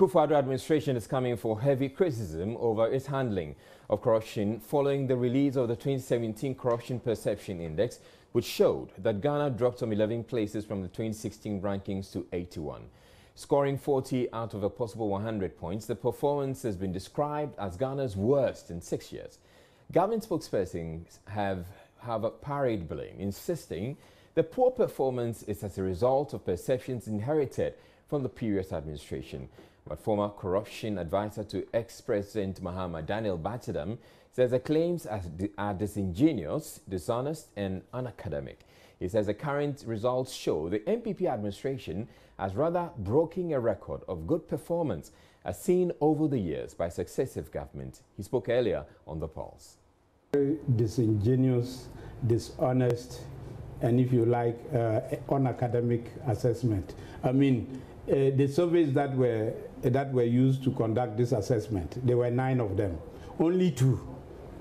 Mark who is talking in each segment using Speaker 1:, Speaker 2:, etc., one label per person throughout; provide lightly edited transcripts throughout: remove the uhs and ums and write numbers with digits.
Speaker 1: Akufo-Addo administration is coming for heavy criticism over its handling of corruption following the release of the 2017 Corruption Perception Index, which showed that Ghana dropped from 11 places from the 2016 rankings to 81. Scoring 40 out of a possible 100 points, the performance has been described as Ghana's worst in 6 years. Government spokespersons have parried blame, insisting the poor performance is as a result of perceptions inherited from the previous administration. But former corruption advisor to ex-President Mahama, Daniel Batidam, says the claims are disingenuous, dishonest and unacademic. He says the current results show the NPP administration has rather broken a record of good performance as seen over the years by successive governments. He spoke earlier on The Pulse.
Speaker 2: Very disingenuous, dishonest, and if you like, unacademic assessment. I mean, the surveys that were used to conduct this assessment, there were 9 of them. Only 2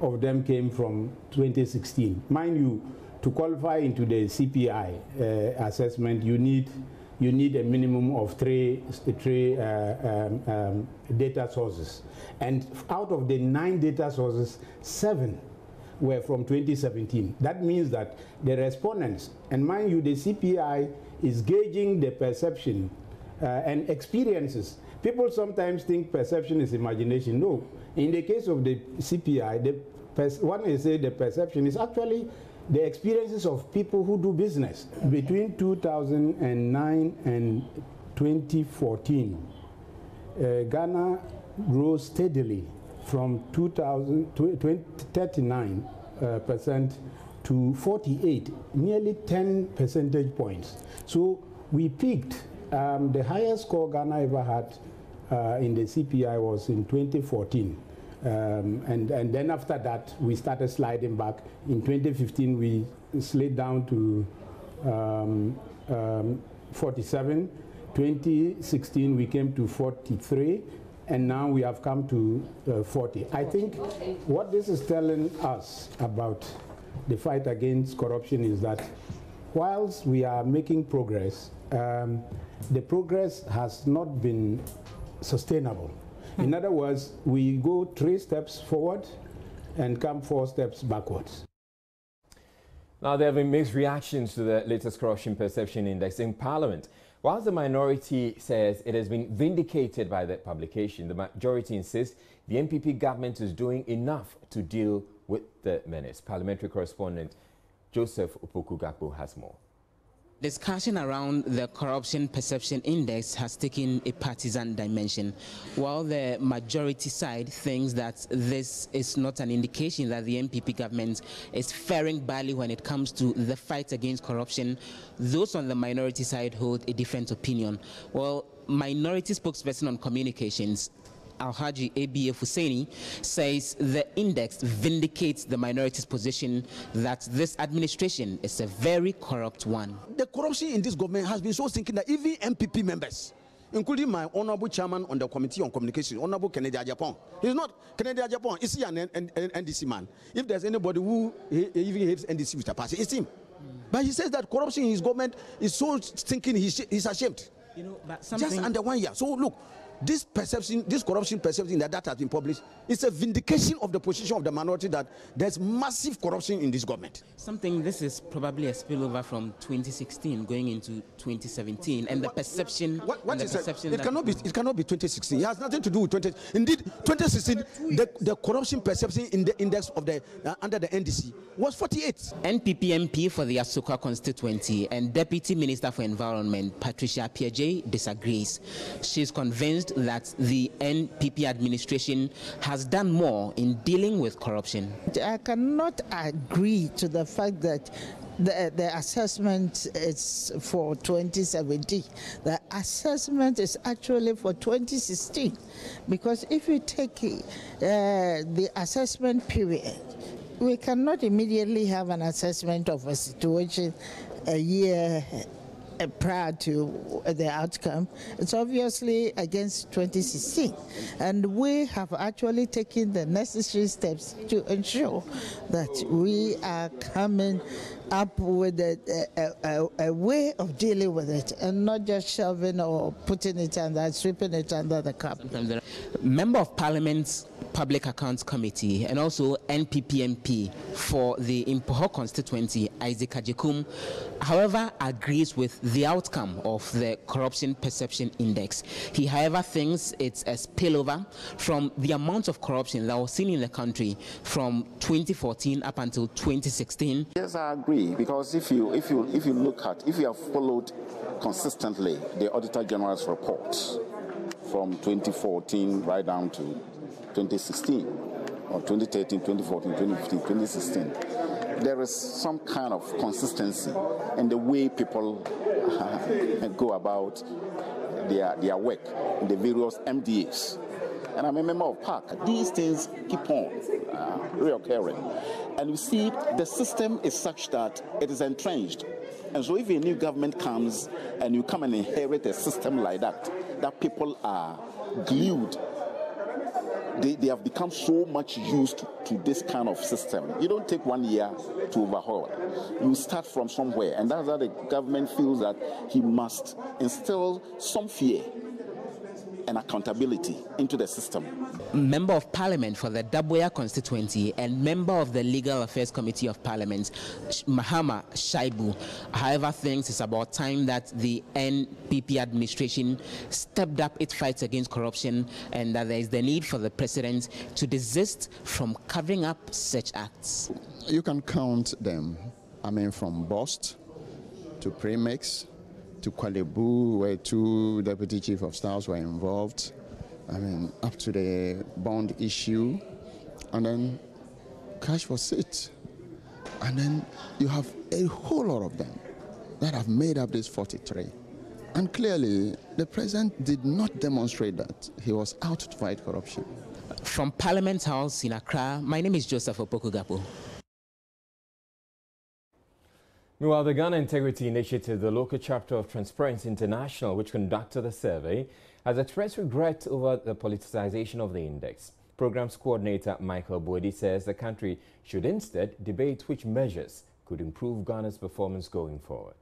Speaker 2: of them came from 2016. Mind you, to qualify into the CPI assessment, you need a minimum of 3 data sources. And out of the 9 data sources, 7 were from 2017. That means that the respondents, and mind you, the CPI is gauging the perception and experiences. People sometimes think perception is imagination. No. In the case of the CPI, one is say the perception is actually the experiences of people who do business. Between 2009 and 2014, Ghana grew steadily from 39% to 48, nearly 10 percentage points. So we peaked. The highest score Ghana ever had in the CPI was in 2014. And then after that, we started sliding back. In 2015, we slid down to 47. 2016, we came to 43. And now we have come to 40. I think what this is telling us about the fight against corruption is that whilst we are making progress, the progress has not been sustainable. In other words, we go 3 steps forward and come 4 steps backwards.
Speaker 1: Now, there have been mixed reactions to the latest Corruption Perception Index in Parliament. Whilst the minority says it has been vindicated by the publication, the majority insists the NPP government is doing enough to deal with the menace. Parliamentary correspondent Joseph Opoku-Gakpo has more.
Speaker 3: Discussion around the Corruption Perception Index has taken a partisan dimension, while the majority side thinks that this is not an indication that the NPP government is faring badly when it comes to the fight against corruption. Those on the minority side hold a different opinion. Well, minority spokesperson on communications, Alhaji A.B.A. Husseini, says the index vindicates the minority's position that this administration is a very corrupt one.
Speaker 4: The corruption in this government has been so stinking that even MPP members, including my honorable chairman on the Committee on Communication, Honorable Kennedy Ajapong. He's not Kennedy Ajapong, is he an NDC man? If there's anybody who even hates NDC with a party, it's him. But he says that corruption in his government is so stinking, he's ashamed.
Speaker 3: You know, but
Speaker 4: just under 1 year. So look, this perception, this corruption perception that has been published, it's a vindication of the position of the minority that there's massive corruption in this government.
Speaker 3: This is probably a spillover from 2016 going into 2017, and the perception.
Speaker 4: What is perception? It cannot be 2016. It has nothing to do with 20. Indeed, 2016, the corruption perception in the index of the under the NDC was 48.
Speaker 3: NPP MP for the Asuka constituency and Deputy Minister for Environment Patricia Piaget disagrees. She's convinced that the NPP administration has done more in dealing with corruption.
Speaker 5: I cannot agree to the fact that the assessment is for 2017. The assessment is actually for 2016, because if you take the assessment period, we cannot immediately have an assessment of a situation a year prior to the outcome, it's obviously against 2016. And we have actually taken the necessary steps to ensure that we are coming up with a way of dealing with it and not just shelving or putting it under, sweeping it under the carpet.
Speaker 3: Member of Parliament's Public Accounts Committee and also NPP MP for the Impoho constituency, Isaac Ajekum, however, agrees with the outcome of the Corruption Perception Index. He, however, thinks it's a spillover from the amount of corruption that was seen in the country from 2014 up until 2016.
Speaker 6: Yes, I agree, because if you have followed consistently the Auditor General's report from 2014 right down to 2016, or 2013, 2014, 2015, 2016, there is some kind of consistency in the way people go about their work in the various MDAs. And I'm a member of PAC. These things keep on reoccurring. And you see, the system is such that it is entrenched. And so if a new government comes and you come and inherit a system like that, that people are glued, they have become so much used to this kind of system. You don't take 1 year to overhaul. You start from somewhere, and that's how the government feels that he must instill some fear and accountability into the system.
Speaker 3: Member of Parliament for the Daboya constituency and member of the Legal Affairs Committee of Parliament, Mahama Shaibu, however, thinks it's about time that the NPP administration stepped up its fight against corruption and that there is the need for the president to desist from covering up such acts.
Speaker 4: You can count them, from Bost to Premix to Kwalebu, where 2 deputy chief of staffs were involved, up to the bond issue, and then cash for seat. And then you have a whole lot of them that have made up this 43. And clearly, the president did not demonstrate that he was out to fight corruption.
Speaker 3: From Parliament House in Accra, my name is Joseph Opokugapo.
Speaker 1: Meanwhile, the Ghana Integrity Initiative, the local chapter of Transparency International, which conducted the survey, has expressed regret over the politicization of the index. Programs coordinator Michael Boadi says the country should instead debate which measures could improve Ghana's performance going forward.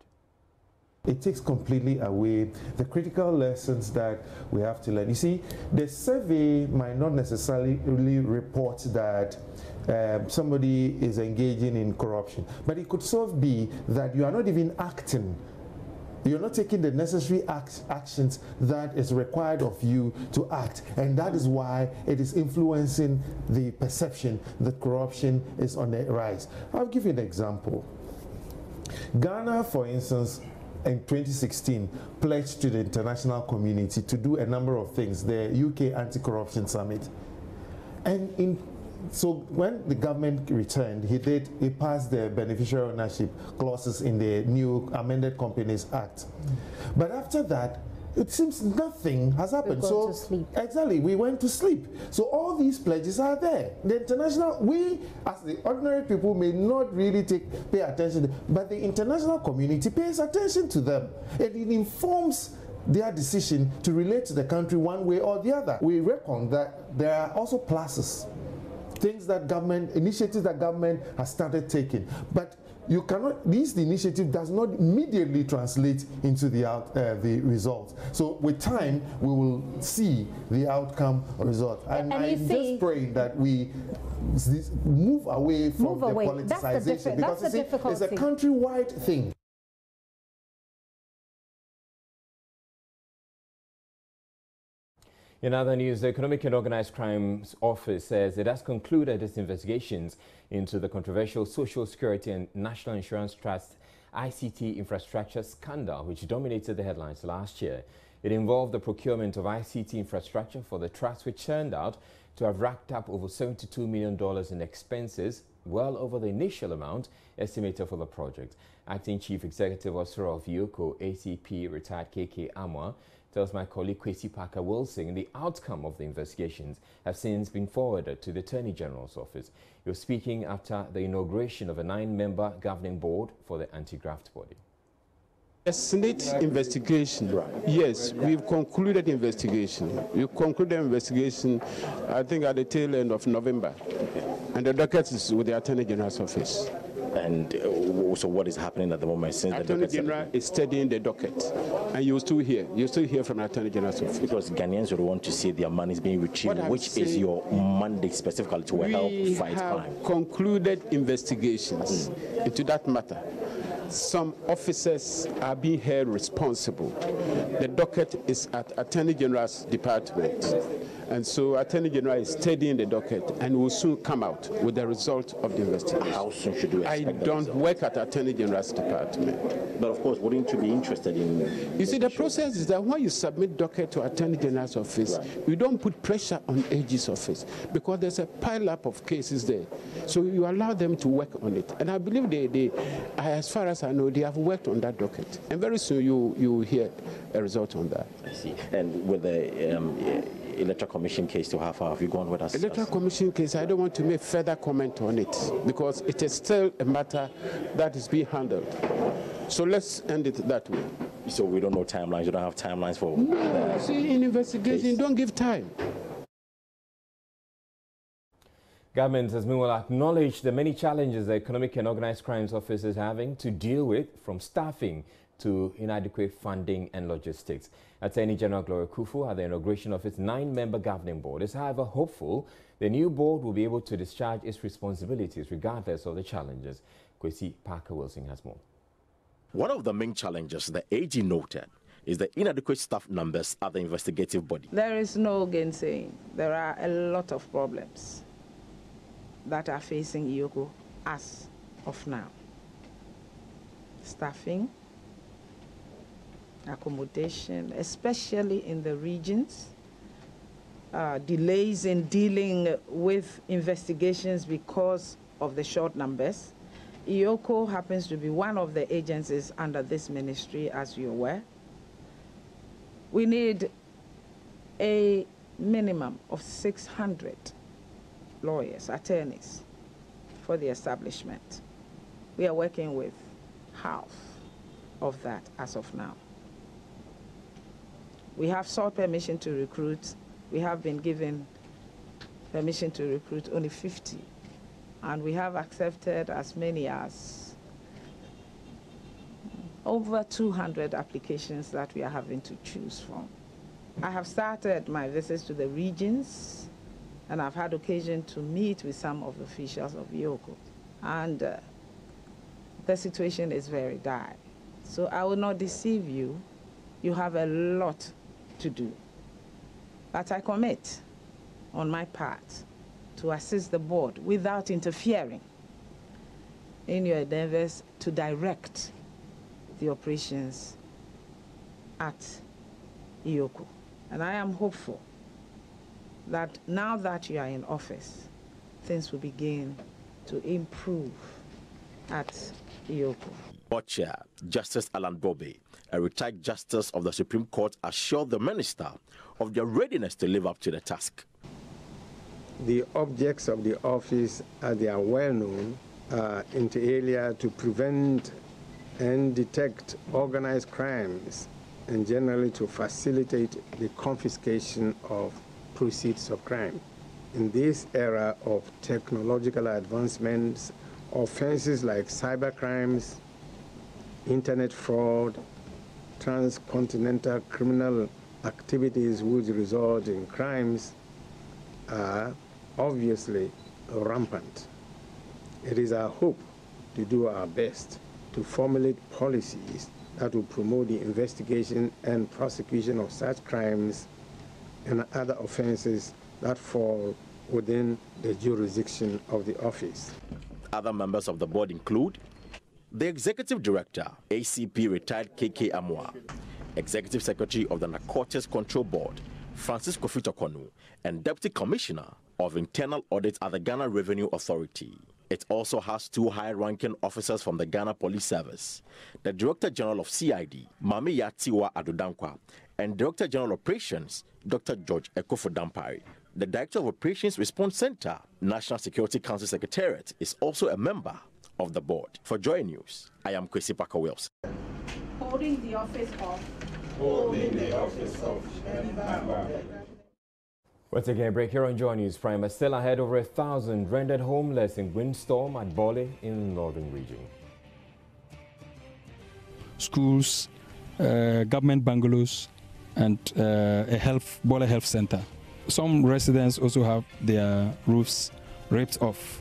Speaker 7: It takes completely away the critical lessons that we have to learn. You see, the survey might not necessarily report that somebody is engaging in corruption, but it could sort of be that you are not even acting. You're not taking the necessary actions that is required of you to act, and that is why it is influencing the perception that corruption is on the rise. I'll give you an example. Ghana, for instance, in 2016, pledged to the international community to do a number of things, the UK Anti-Corruption Summit. And so when the government returned, he passed the beneficiary ownership clauses in the new amended Companies Act. But after that, it seems nothing has happened.
Speaker 8: So to sleep.
Speaker 7: Exactly, we went to sleep. So all these pledges are there. The international, we as the ordinary people may not really pay attention, but the international community pays attention to them. And it informs their decision to relate to the country one way or the other. We reckon that there are also pluses, things that initiatives that government has started taking. But you cannot, this initiative does not immediately translate into the results. So with time, we will see the outcome or result. And I'm just praying that we move away from the politicization, because it's a countrywide thing.
Speaker 1: In other news, the Economic and Organized Crimes Office says it has concluded its investigations into the controversial Social Security and National Insurance Trust ICT Infrastructure Scandal, which dominated the headlines last year. It involved the procurement of ICT infrastructure for the trust, which turned out to have racked up over $72 million in expenses, well over the initial amount estimated for the project. Acting Chief Executive Officer of Yohko, ACP, retired KK Amwa, tells my colleague Kwesi Parker-Wilson the outcome of the investigations have since been forwarded to the Attorney General's office. He was speaking after the inauguration of a 9-member governing board for the anti-graft body.
Speaker 8: A Senate investigation, right. Yes, we've concluded investigation. We concluded investigation, I think, at the tail end of November. Okay. And the docket is with the Attorney General's office.
Speaker 9: And so what is happening at the moment? Since the
Speaker 8: Attorney General is studying the docket, and you'll still hear from the Attorney General's office.
Speaker 9: Because Ghanaians would want to see their money is being retrieved, which is your mandate specifically to help fight crime.
Speaker 8: We have concluded investigations into that matter. Some officers are being held responsible. The docket is at Attorney General's department. And so Attorney General is studying the docket and will soon come out with the result of the investigation.
Speaker 9: How soon should we expect
Speaker 8: I don't work at Attorney General's department.
Speaker 9: But of course, wouldn't you be interested in...
Speaker 8: You see, the process is that when you submit docket to Attorney General's office, right, you don't put pressure on AG's office because there's a pile-up of cases there. So you allow them to work on it. And I believe they as far as I know, they have worked on that docket. And very soon you will hear a result on that.
Speaker 9: I see. And with the Electoral Commission case, to how far have you gone with us?
Speaker 8: Electoral Commission case, I don't want to make further comment on it because it is still a matter that is being handled. So let's end it that way.
Speaker 9: So we don't know timelines, you don't have timelines for...
Speaker 8: No, see, in investigation, you don't give time.
Speaker 1: Government has meanwhile acknowledged the many challenges the Economic and Organized Crimes Office is having to deal with, from staffing to inadequate funding and logistics. Attorney General Gloria Kufu, at the inauguration of its 9-member governing board, is however hopeful the new board will be able to discharge its responsibilities regardless of the challenges. Kwesi Parker-Wilson has more.
Speaker 9: One of the main challenges the AG noted is the inadequate staff numbers at the investigative body.
Speaker 10: There is no gainsaying. There are a lot of problems that are facing Yohko as of now. Staffing, accommodation, especially in the regions, delays in dealing with investigations because of the short numbers. Yohko happens to be one of the agencies under this ministry, as you're aware. We need a minimum of 600 lawyers, attorneys for the establishment. We are working with half of that as of now. We have sought permission to recruit. We have been given permission to recruit only 50. And we have accepted as many as over 200 applications that we are having to choose from. I have started my visits to the regions, and I've had occasion to meet with some of the officials of Yohko. And the situation is very dire. So I will not deceive you. You have a lot to do. But I commit on my part to assist the board without interfering in your endeavors to direct the operations at Yohko. And I am hopeful that now that you are in office, things will begin to improve at Yohko.
Speaker 9: Chair Justice Alan Bobby, a retired justice of the Supreme Court, assured the minister of their readiness to live up to the task.
Speaker 11: The objects of the office, as they are well known, are inter alia to prevent and detect organized crimes and generally to facilitate the confiscation of proceeds of crime. In this era of technological advancements, offenses like cyber crimes, internet fraud, transcontinental criminal activities which result in crimes are obviously rampant. It is our hope to do our best to formulate policies that will promote the investigation and prosecution of such crimes and other offenses that fall within the jurisdiction of the office.
Speaker 9: Other members of the board include the Executive Director, ACP retired KK Amwa, Executive Secretary of the Narcotics Control Board, Francis Kofi Tokonu, and Deputy Commissioner of Internal Audit at the Ghana Revenue Authority. It also has two high-ranking officers from the Ghana Police Service, the Director General of CID, Mami Yatiwa Adodankwa, and Director General Operations, Dr. George Ekofo Dampari. The Director of Operations Response Center, National Security Council Secretariat, is also a member of the board. For Joy News, I am Kwesi Parker-Wilson.
Speaker 10: holding the office of member.
Speaker 1: Once again, break here on Joy News Prime. Still ahead, over 1,000 rendered homeless in Windstorm at Bali in the northern region.
Speaker 12: Schools, government bungalows, and a Bali health center. Some residents also have their roofs ripped off.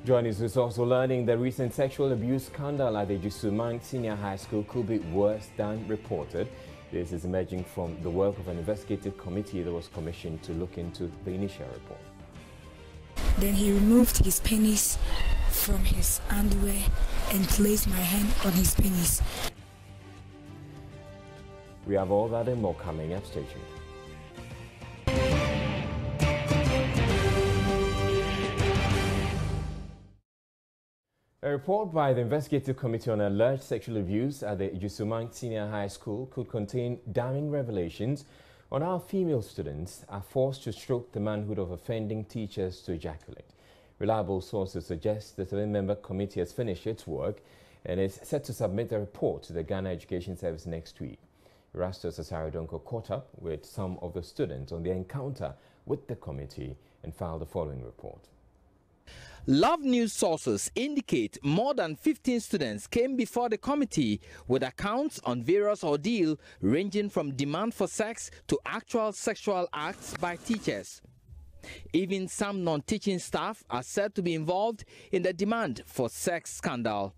Speaker 1: Joining us is also learning the recent sexual abuse scandal at the Jusumang Senior High School could be worse than reported. This is emerging from the work of an investigative committee that was commissioned to look into the initial report.
Speaker 13: Then he removed his penis from his underwear and placed my hand on his penis.
Speaker 1: We have all that and more coming up. Stay tuned. A report by the Investigative Committee on Alleged Sexual Abuse at the Jusumang Senior High School could contain damning revelations on how female students are forced to stroke the manhood of offending teachers to ejaculate. Reliable sources suggest the 7-member committee has finished its work and is set to submit a report to the Ghana Education Service next week. Erastus Asaridonko caught up with some of the students on their encounter with the committee and filed the following report.
Speaker 14: Love News sources indicate more than 15 students came before the committee with accounts on various ordeal ranging from demand for sex to actual sexual acts by teachers. Even some non-teaching staff are said to be involved in the demand for sex scandal.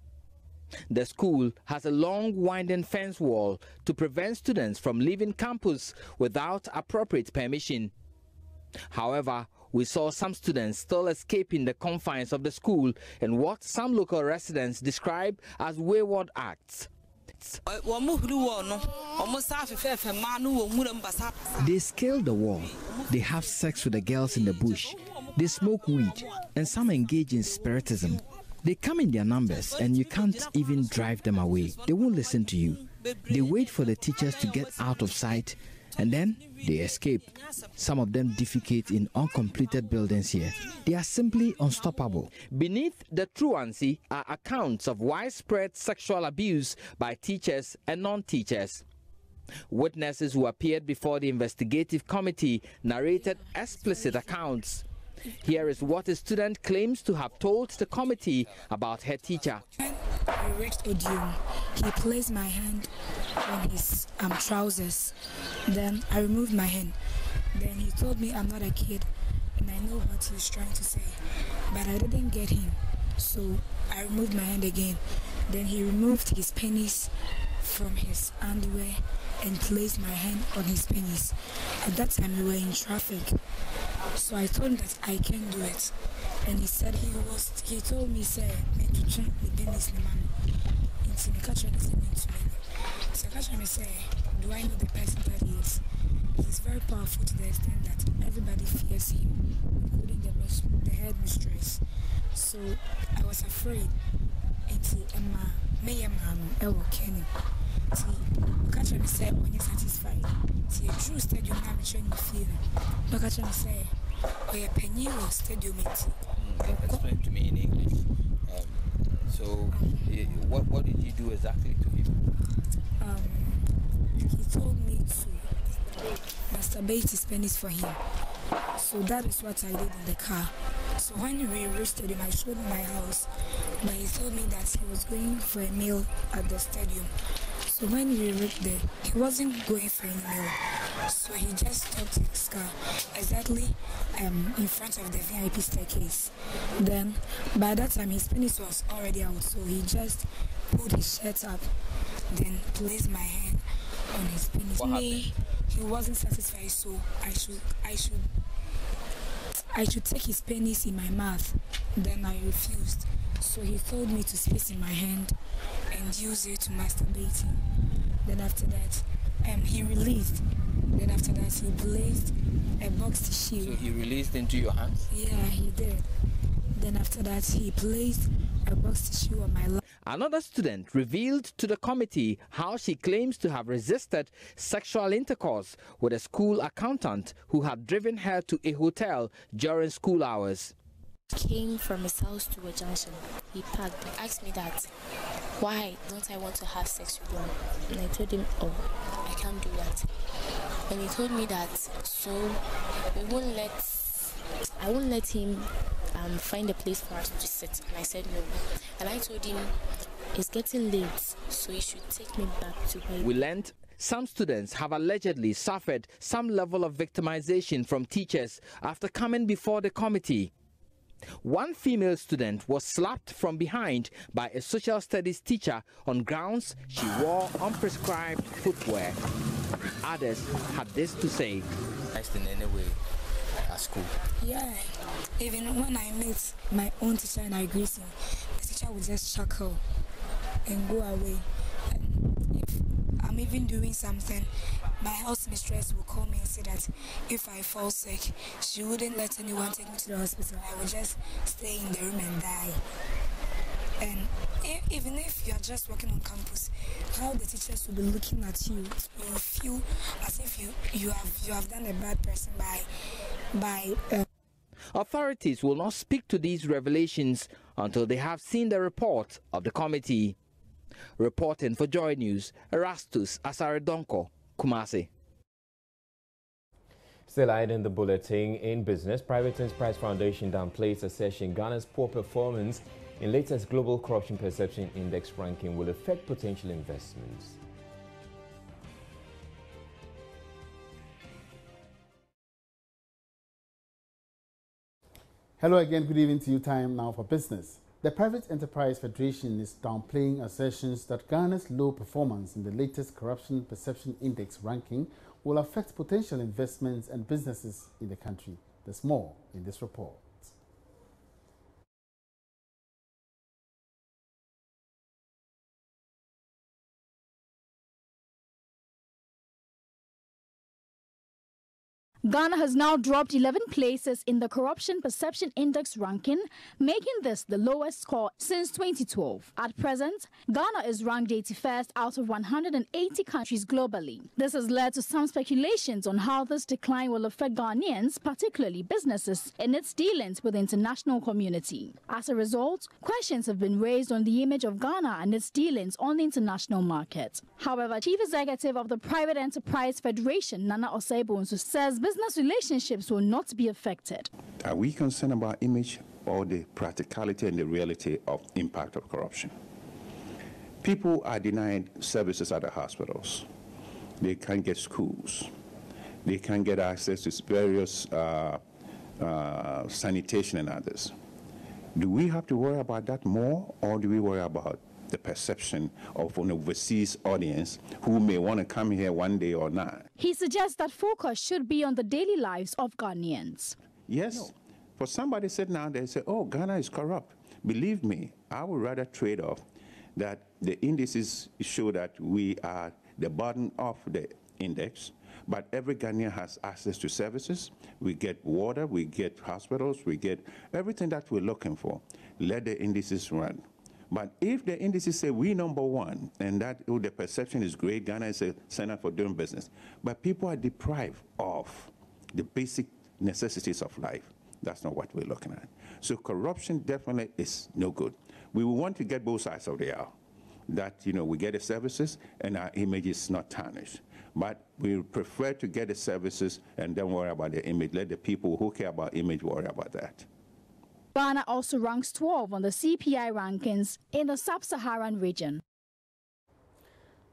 Speaker 14: The school has a long winding fence wall to prevent students from leaving campus without appropriate permission. However, we saw some students still escaping the confines of the school and what some local residents describe as wayward acts. They scale the wall, they have sex with the girls in the bush, they smoke weed, and some engage in spiritism. They come in their numbers and you can't even drive them away. They won't listen to you. They wait for the teachers to get out of sight and then they escape. Some of them defecate in uncompleted buildings here. They are simply unstoppable. Beneath the truancy are accounts of widespread sexual abuse by teachers and non-teachers. Witnesses who appeared before the investigative committee narrated explicit accounts. Here is what a student claims to have told the committee about her teacher.
Speaker 13: I reached Odium. He placed my hand on his trousers. Then I removed my hand. Then he told me I'm not a kid and I know what he's trying to say. But I didn't get him. So I removed my hand again. Then he removed his penis from his underwear and placed my hand on his penis. At that time we were in traffic. So I told him that I can't do it. And he said he told me, say, to check the penis in man. It's in the country is in to me. So I say, do I know the person that he is? He's very powerful to the extent that everybody fears him, including the headmistress. So I was afraid. Until Emma, me and Mama, Kenny. Catch me say when you're satisfied. See a true stadium I'm showing you feeling. But catch me say, we are penny or stadium.
Speaker 14: Explain to me in English. So, what did you do exactly to him?
Speaker 13: He told me to masturbate his penis for him. So that is what I did in the car. So when we reached him, I showed him my house. But he told me that he was going for a meal at the stadium. So when we reached there, he wasn't going for a meal. So he just stopped his car exactly in front of the VIP staircase. Then by that time his penis was already out, so he just pulled his shirt up, then placed my hand on his penis. Me, he wasn't satisfied, so I should take his penis in my mouth. Then I refused. So he told me to space in my hand and use it to masturbate him. Then after that, he released. Then after that, he placed a box tissue.
Speaker 14: So he released into your hands?
Speaker 13: Yeah, he did. Then after that, he placed a box tissue on my lap.
Speaker 14: Another student revealed to the committee how she claims to have resisted sexual intercourse with a school accountant who had driven her to a hotel during school hours.
Speaker 13: Came from his house to a junction. He parked. He asked me that, why don't I want to have sex with him? And I told him, oh, I can't do that. And he told me that, so I won't let him find a place for us to sit. And I said no. And I told him, it's getting late, so he should take me back to where.
Speaker 14: We learned some students have allegedly suffered some level of victimization from teachers after coming before the committee. One female student was slapped from behind by a social studies teacher on grounds she wore unprescribed footwear. Others had this to say.
Speaker 15: Nice in any way at school.
Speaker 13: Yeah, even when I meet my own teacher and I greet him, the teacher will just chuckle and go away. And if I'm even doing something, my house mistress will call me and say that if I fall sick, she wouldn't let anyone take me to the hospital. I would just stay in the room and die. And even if you're just working on campus, how the teachers will be looking at you, you will feel as if you have done a bad person by.
Speaker 14: Authorities will not speak to these revelations until they have seen the report of the committee. Reporting for Joy News, Erastus Asaredonko, Kumasi.
Speaker 1: Still ahead in the bulletin, in business, Private Enterprise Foundation downplays assertion Ghana's poor performance in latest Global Corruption Perception Index ranking will affect potential investments.
Speaker 16: Hello again, good evening to you. Time now for business. The Private Enterprise Federation is downplaying assertions that Ghana's low performance in the latest Corruption Perception Index ranking will affect potential investments and businesses in the country. There's more in this report.
Speaker 17: Ghana has now dropped 11 places in the Corruption Perception Index ranking, making this the lowest score since 2012. At present, Ghana is ranked 81st out of 180 countries globally. This has led to some speculations on how this decline will affect Ghanaians, particularly businesses, in its dealings with the international community. As a result, questions have been raised on the image of Ghana and its dealings on the international market. However, Chief Executive of the Private Enterprise Federation, Nana Osei-Bonsu, says business relationships will not be affected.
Speaker 18: Are we concerned about image or the practicality and the reality of impact of corruption? People are denied services at the hospitals. They can't get schools. They can't get access to various sanitation and others. Do we have to worry about that more, or do we worry about the perception of an overseas audience who may want to come here one day or not?
Speaker 17: He suggests that focus should be on the daily lives of Ghanaians.
Speaker 18: Yes. For somebody sitting out there and say, oh, Ghana is corrupt. Believe me, I would rather trade off that the indices show that we are the bottom of the index, but every Ghanaian has access to services. We get water, we get hospitals, we get everything that we're looking for. Let the indices run. But if the indices say we number one, and that the perception is great, Ghana is a center for doing business, but people are deprived of the basic necessities of life. That's not what we're looking at. So corruption definitely is no good. We want to get both sides of the aisle. That, we get the services and our image is not tarnished. But we prefer to get the services and don't worry about the image. Let the people who care about image worry about that.
Speaker 17: Ghana also ranks 12 on the CPI rankings in the sub-Saharan region.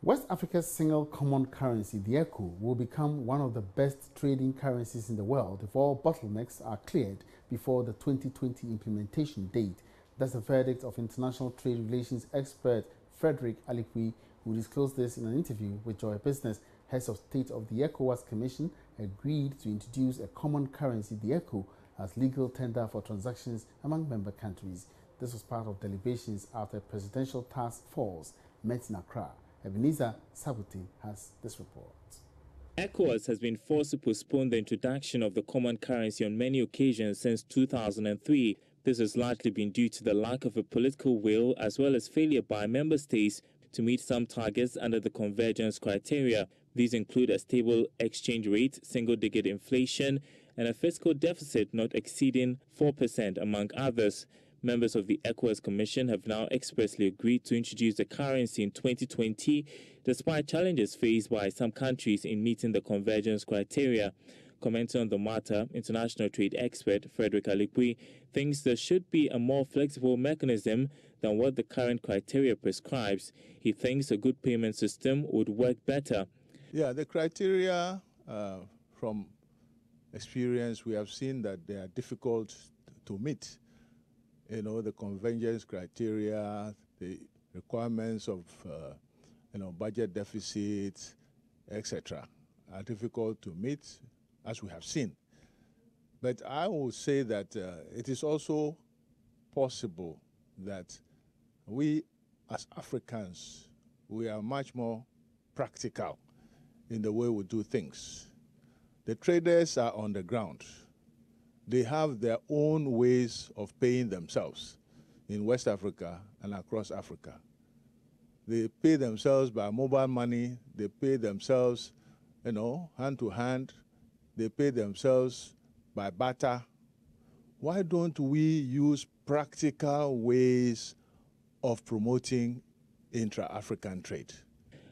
Speaker 16: West Africa's single common currency, the ECO, will become one of the best trading currencies in the world if all bottlenecks are cleared before the 2020 implementation date. That's the verdict of international trade relations expert Frederick Alikwi, who disclosed this in an interview with Joy Business. Heads of State of the ECOWAS Commission agreed to introduce a common currency, the ECO, as legal tender for transactions among member countries. This was part of deliberations after a presidential task force met in Accra. Ebenezer Sabuti has this report.
Speaker 19: ECOWAS has been forced to postpone the introduction of the common currency on many occasions since 2003. This has largely been due to the lack of a political will as well as failure by member states to meet some targets under the convergence criteria. These include a stable exchange rate, single-digit inflation, and a fiscal deficit not exceeding 4%, among others. Members of the ECOWAS Commission have now expressly agreed to introduce the currency in 2020, despite challenges faced by some countries in meeting the convergence criteria. Commenting on the matter, international trade expert Frederick Alipui thinks there should be a more flexible mechanism than what the current criteria prescribes. He thinks a good payment system would work better.
Speaker 20: Yeah, the criteria, from experience, we have seen that they are difficult to meet. You know, the convergence criteria, the requirements of, budget deficits, etc., are difficult to meet, as we have seen. But I would say that it is also possible that we, as Africans, we are much more practical in the way we do things. The traders are on the ground. They have their own ways of paying themselves in West Africa and across Africa. They pay themselves by mobile money. They pay themselves, hand to hand. They pay themselves by barter. Why don't we use practical ways of promoting intra-African trade?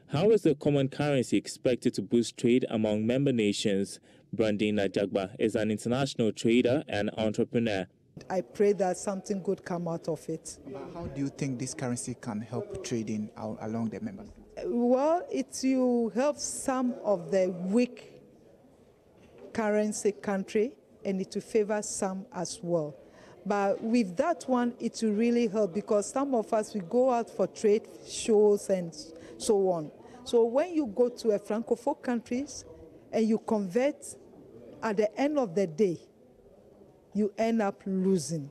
Speaker 19: How is the common currency expected to boost trade among member nations? Brandine Najagba is an international trader and entrepreneur.
Speaker 21: I pray that something good come out of it.
Speaker 22: How do you think this currency can help trading along the members?
Speaker 21: Well, it will help some of the weak currency country, and it will favor some as well. But with that one, it will really help, because some of us, we go out for trade shows and so on. So when you go to a Francophone countries and you convert, at the end of the day, you end up losing.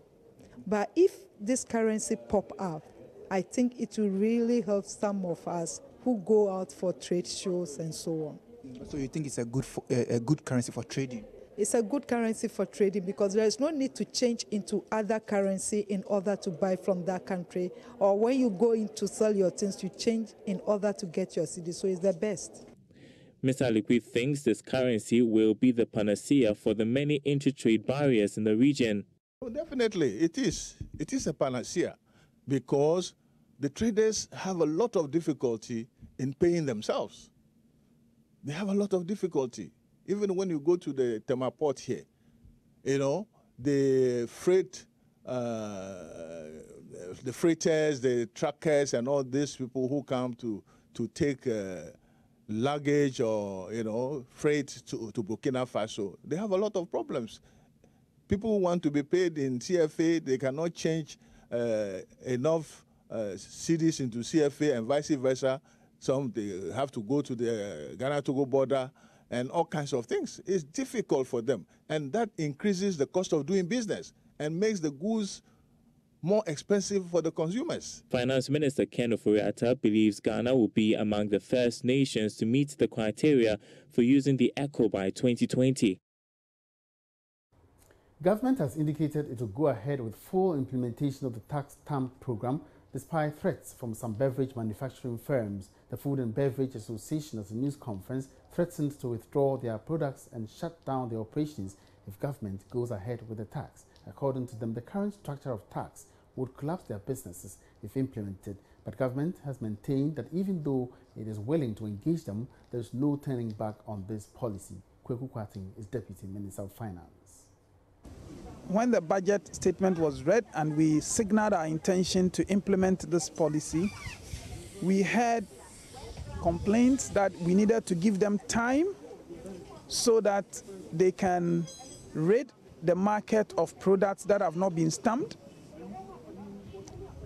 Speaker 21: But if this currency pop up, I think it will really help some of us who go out for trade shows and so on.
Speaker 22: So you think it's a good currency for trading?
Speaker 21: It's a good currency for trading, because there is no need to change into other currency in order to buy from that country. Or when you go in to sell your things, you change in order to get your cedi. So it's the best.
Speaker 19: Mr. Alipui thinks this currency will be the panacea for the many inter-trade barriers in the region.
Speaker 20: Oh, definitely, it is. It is a panacea, because the traders have a lot of difficulty in paying themselves. They have a lot of difficulty. Even when you go to the Tema port here, the freight, the freighters, the truckers, and all these people who come to take luggage or, freight to Burkina Faso, they have a lot of problems. People who want to be paid in CFA, they cannot change enough cedis into CFA and vice versa. Some, they have to go to the Ghana-Togo border and all kinds of things. It's difficult for them. And that increases the cost of doing business and makes the goods more expensive for the consumers.
Speaker 19: Finance Minister Ken Ofori-Atta believes Ghana will be among the first nations to meet the criteria for using the ECO by 2020.
Speaker 16: Government has indicated it will go ahead with full implementation of the tax stamp program, despite threats from some beverage manufacturing firms. The Food and Beverage Association, at a news conference, threatened to withdraw their products and shut down their operations if government goes ahead with the tax. According to them, the current structure of tax would collapse their businesses if implemented, but government has maintained that even though it is willing to engage them, there is no turning back on this policy. Kweku Kwating is Deputy Minister of Finance.
Speaker 23: When the budget statement was read and we signaled our intention to implement this policy, we had complaints that we needed to give them time so that they can rid the market of products that have not been stamped.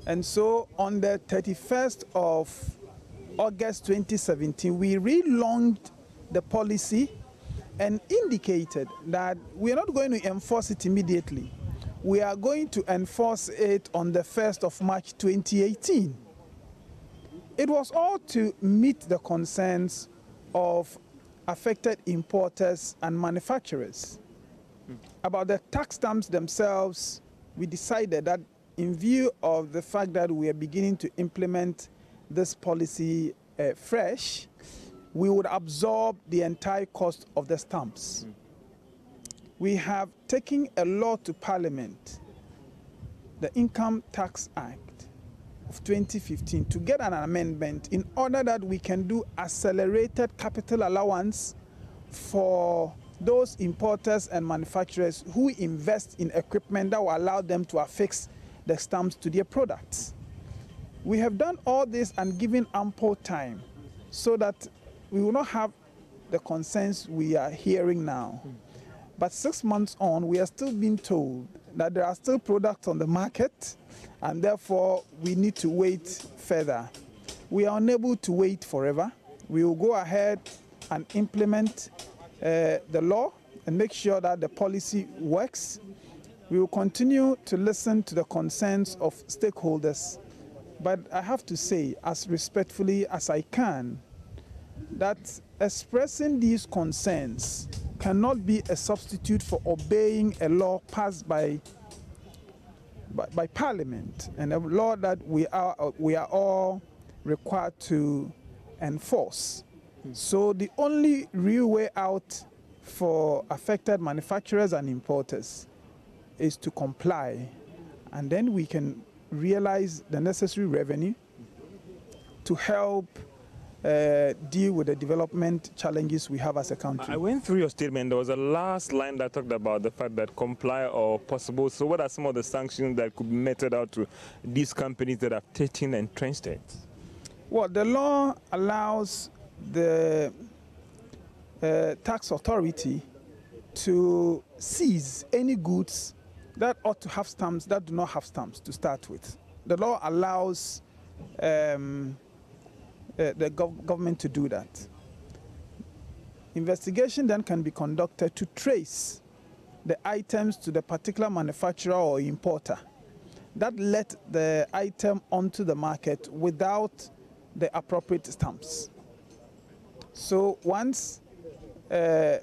Speaker 23: And so on the 31st of August 2017, we relaunched the policy and indicated that we are not going to enforce it immediately. We are going to enforce it on the 1st of March 2018. It was all to meet the concerns of affected importers and manufacturers. About the tax stamps themselves, we decided that in view of the fact that we are beginning to implement this policy fresh, we would absorb the entire cost of the stamps. we have taken a law to Parliament, the Income Tax Act of 2015, to get an amendment in order that we can do accelerated capital allowance for those importers and manufacturers who invest in equipment that will allow them to affix the stamps to their products. We have done all this and given ample time so that we will not have the concerns we are hearing now. But 6 months on, we are still being told that there are still products on the market, and therefore we need to wait further. We are unable to wait forever. We will go ahead and implement the law and make sure that the policy works. We will continue to listen to the concerns of stakeholders. But I have to say, as respectfully as I can, that expressing these concerns cannot be a substitute for obeying a law passed by Parliament, and a law that we are all required to enforce. So the only real way out for affected manufacturers and importers is to comply, and then we can realize the necessary revenue to help deal with the development challenges we have as a country.
Speaker 2: I went through your statement. There was a last line that talked about the fact that comply or possible. So what are some of the sanctions that could be meted out to these companies that have taken entrenched states?
Speaker 23: Well, the law allows the tax authority to seize any goods that ought to have stamps that do not have stamps to start with. The law allows the government to do that. Investigation then can be conducted to trace the items to the particular manufacturer or importer that let the item onto the market without the appropriate stamps. So once an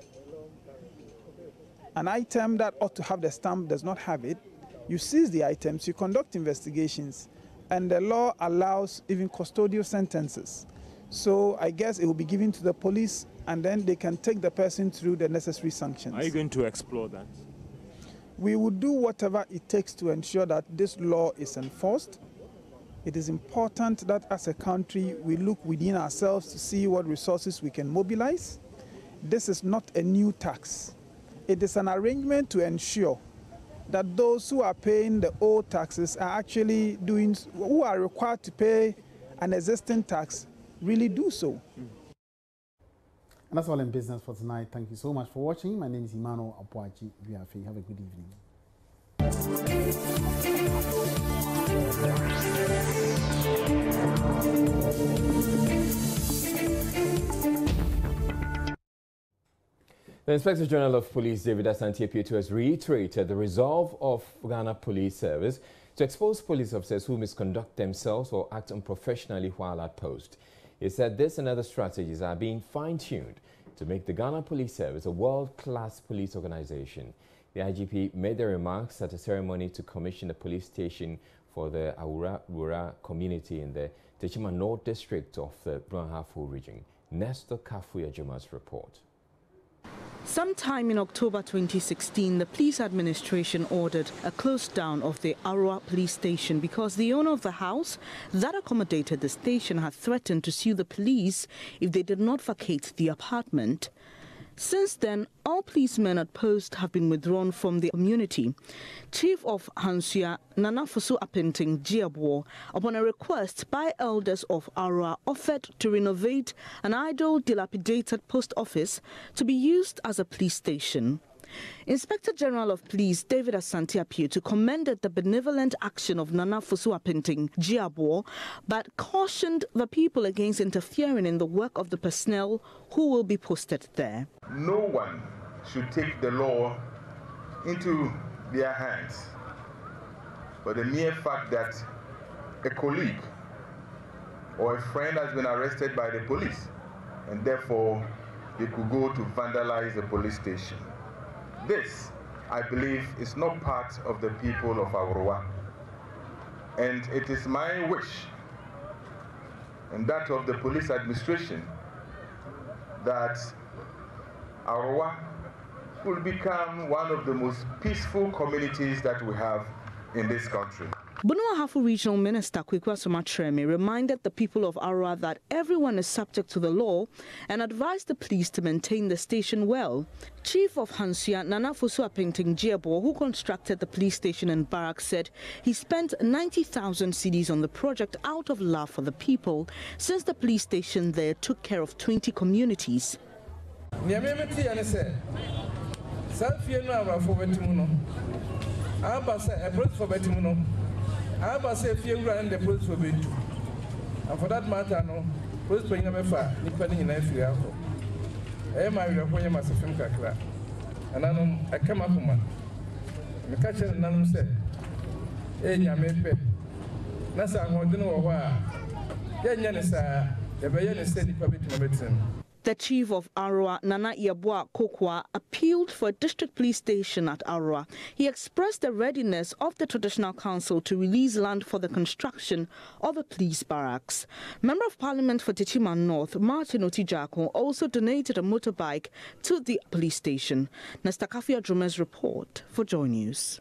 Speaker 23: item that ought to have the stamp does not have it, you seize the items, you conduct investigations, and the law allows even custodial sentences. So I guess it will be given to the police, and then they can take the person through the necessary sanctions.
Speaker 2: Are you going to explore that?
Speaker 23: We will do whatever it takes to ensure that this law is enforced. It is important that as a country we look within ourselves to see what resources we can mobilize. This is not a new tax. It is an arrangement to ensure that those who are paying the old taxes are actually doing, who are required to pay an existing tax, really do so.
Speaker 16: And that's all in business for tonight. Thank you so much for watching. My name is Emmanuel Apuaji. Have a good evening.
Speaker 1: The Inspector General of Police, David Asante Apietu, has reiterated the resolve of Ghana Police Service to expose police officers who misconduct themselves or act unprofessionally while at post. He said this and other strategies are being fine-tuned to make the Ghana Police Service a world-class police organization. The IGP made the remarks at a ceremony to commission a police station for the Awura community in the Techima North District of the Brunhafo region. Nestor Kafuya Juma's report.
Speaker 5: Sometime in October 2016, the police administration ordered a close down of the Arua police station because the owner of the house that accommodated the station had threatened to sue the police if they did not vacate the apartment. Since then, all policemen at post have been withdrawn from the community. Chief of Hansua, Nanafosu Apenting Jiabwo, upon a request by elders of Arua, offered to renovate an idle, dilapidated post office to be used as a police station. Inspector General of Police David Asante Apietu commended the benevolent action of Nanafosu Apenting Jiabwo, but cautioned the people against interfering in the work of the personnel who will be posted there.
Speaker 6: No one should take the law into their hands for the mere fact that a colleague or a friend has been arrested by the police, and therefore they could go to vandalize the police station. This, I believe, is not part of the people of Arua. And it is my wish, and that of the police administration, that Arua will become one of the most peaceful communities that we have in this country.
Speaker 5: Bono Ahafo Regional Minister Kweku Asomatreme reminded the people of Arua that everyone is subject to the law and advised the police to maintain the station well. Chief of Hansua Nana Fosu Apengting Jiabo, who constructed the police station in Barracks, said he spent 90,000 cedis on the project out of love for the people, since the police station there took care of 20 communities.
Speaker 3: I say if you run the police for bit, and for that matter, no, police bring them a far, depending in every hour. I am married when you must have film crack. And I come up woman. The catcher and none said, eh, ya may pay. Nasa, I want to know why. Yanisa, the Bayan said the public medicine.
Speaker 5: The chief of Arua, Nana Yabua Kokwa, appealed for a district police station at Arua. He expressed the readiness of the traditional council to release land for the construction of a police barracks. Member of Parliament for Tichima North, Martin Otijako, also donated a motorbike to the police station. Nesta Kafia Drume's report for Joy News.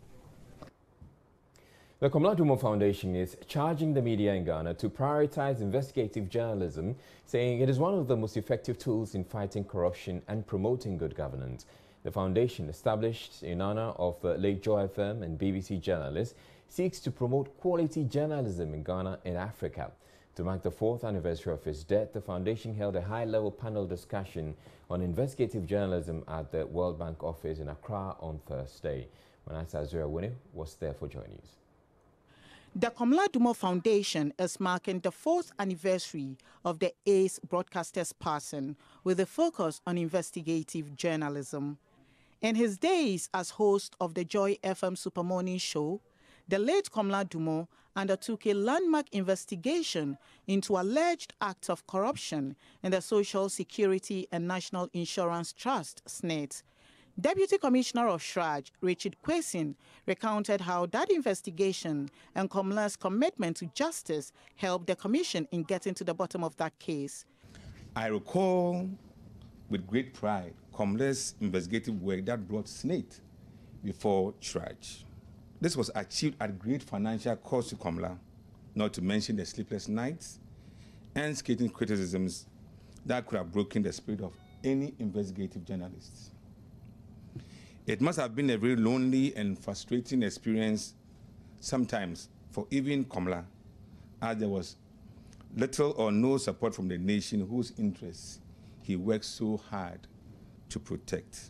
Speaker 1: The Commodore Award Foundation is charging the media in Ghana to prioritize investigative journalism, saying it is one of the most effective tools in fighting corruption and promoting good governance. The foundation, established in honor of late Joy FM and BBC journalists, seeks to promote quality journalism in Ghana and Africa. To mark the 4th anniversary of his death, the foundation held a high-level panel discussion on investigative journalism at the World Bank office in Accra on Thursday. Manasa Azura-Wini was there for Joy News.
Speaker 4: The Commodore Award Foundation is marking the 4th anniversary of the ACE broadcaster's passing, with a focus on investigative journalism. In his days as host of the Joy FM Super Morning Show, the late Commodore Award undertook a landmark investigation into alleged acts of corruption in the Social Security and National Insurance Trust, SNET. Deputy Commissioner of SHRAJ, Richard Kwesin, recounted how that investigation and Comla's commitment to justice helped the Commission in getting to the bottom of that case.
Speaker 18: I recall with great pride Comla's investigative work that brought SNET before SHRAJ. This was achieved at great financial cost to Comla, not to mention the sleepless nights and scathing criticisms that could have broken the spirit of any investigative journalist. It must have been a very lonely and frustrating experience sometimes for even Komla, as there was little or no support from the nation whose interests he worked so hard to protect.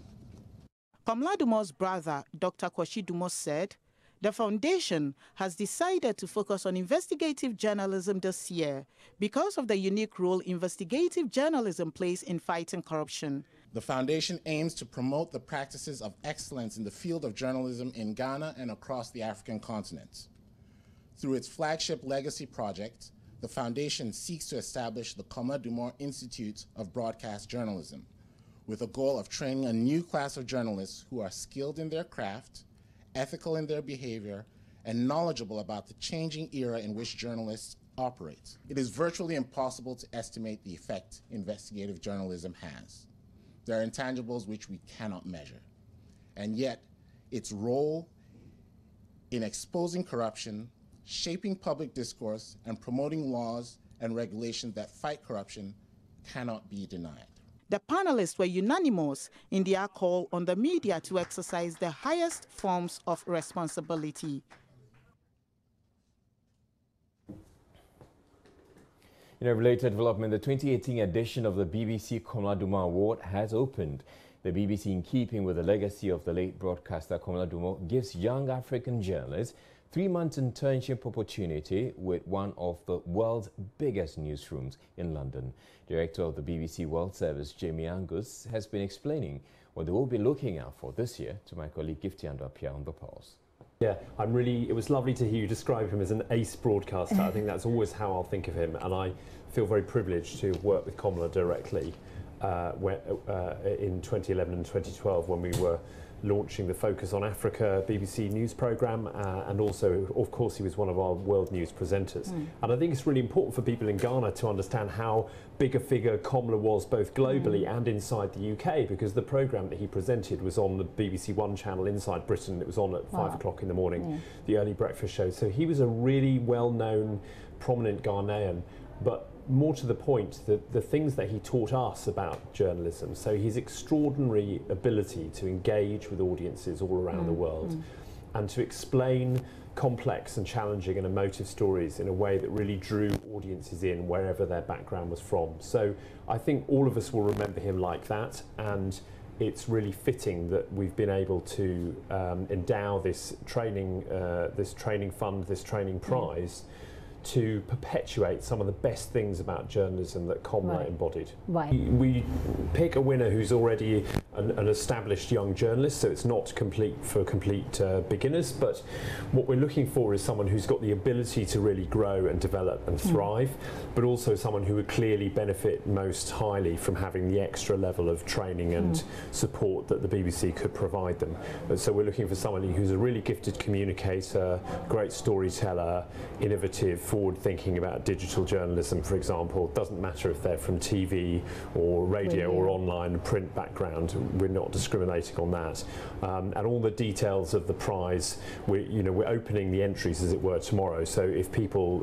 Speaker 4: Komla Dumo's brother, Dr. Kwashi Dumo, said the foundation has decided to focus on investigative journalism this year because of the unique role investigative journalism plays in fighting corruption.
Speaker 7: The foundation aims to promote the practices of excellence in the field of journalism in Ghana and across the African continent. Through its flagship legacy project, the foundation seeks to establish the Commodore Award Institute of Broadcast Journalism, with a goal of training a new class of journalists who are skilled in their craft, ethical in their behavior, and knowledgeable about the changing era in which journalists operate. It is virtually impossible to estimate the effect investigative journalism has. There are intangibles which we cannot measure. And yet, its role in exposing corruption, shaping public discourse, and promoting laws and regulations that fight corruption cannot be denied.
Speaker 4: The panelists were unanimous in their call on the media to exercise the highest forms of responsibility.
Speaker 1: In a related development, the 2018 edition of the BBC Commodore Award has opened. The BBC, in keeping with the legacy of the late broadcaster Commodore, gives young African journalists 3-month internship opportunity with one of the world's biggest newsrooms in London. Director of the BBC World Service, Jamie Angus, has been explaining what they will be looking out for this year to my colleague Gifty Andwapia on the pulse.
Speaker 24: Yeah, it was lovely to hear you describe him as an ace broadcaster. I think that's always how I'll think of him, and I feel very privileged to work with Commodore directly. in 2011 and 2012 when we were launching the Focus on Africa BBC News programme, and also, of course, he was one of our world news presenters. And I think it's really important for people in Ghana to understand how big a figure Komla was both globally and inside the UK, because the programme that he presented was on the BBC One channel inside Britain. It was on at 5 o'clock in the morning, the early breakfast show. So he was a really well-known, prominent Ghanaian, but more to the point, the things that he taught us about journalism, so his extraordinary ability to engage with audiences all around the world and to explain complex and challenging and emotive stories in a way that really drew audiences in wherever their background was from. So I think all of us will remember him like that, and it's really fitting that we've been able to endow this training fund, this training prize, to perpetuate some of the best things about journalism that Komla embodied. We pick a winner who's already an established young journalist, so it's not complete beginners, but what we're looking for is someone who's got the ability to really grow and develop and thrive, but also someone who would clearly benefit most highly from having the extra level of training and support that the BBC could provide them. And so we're looking for somebody who's a really gifted communicator, great storyteller, innovative, forward-thinking about digital journalism, for example. It doesn't matter if they're from TV or radio or online print background. We're not discriminating on that. And all the details of the prize, we're opening the entries, as it were, tomorrow. So if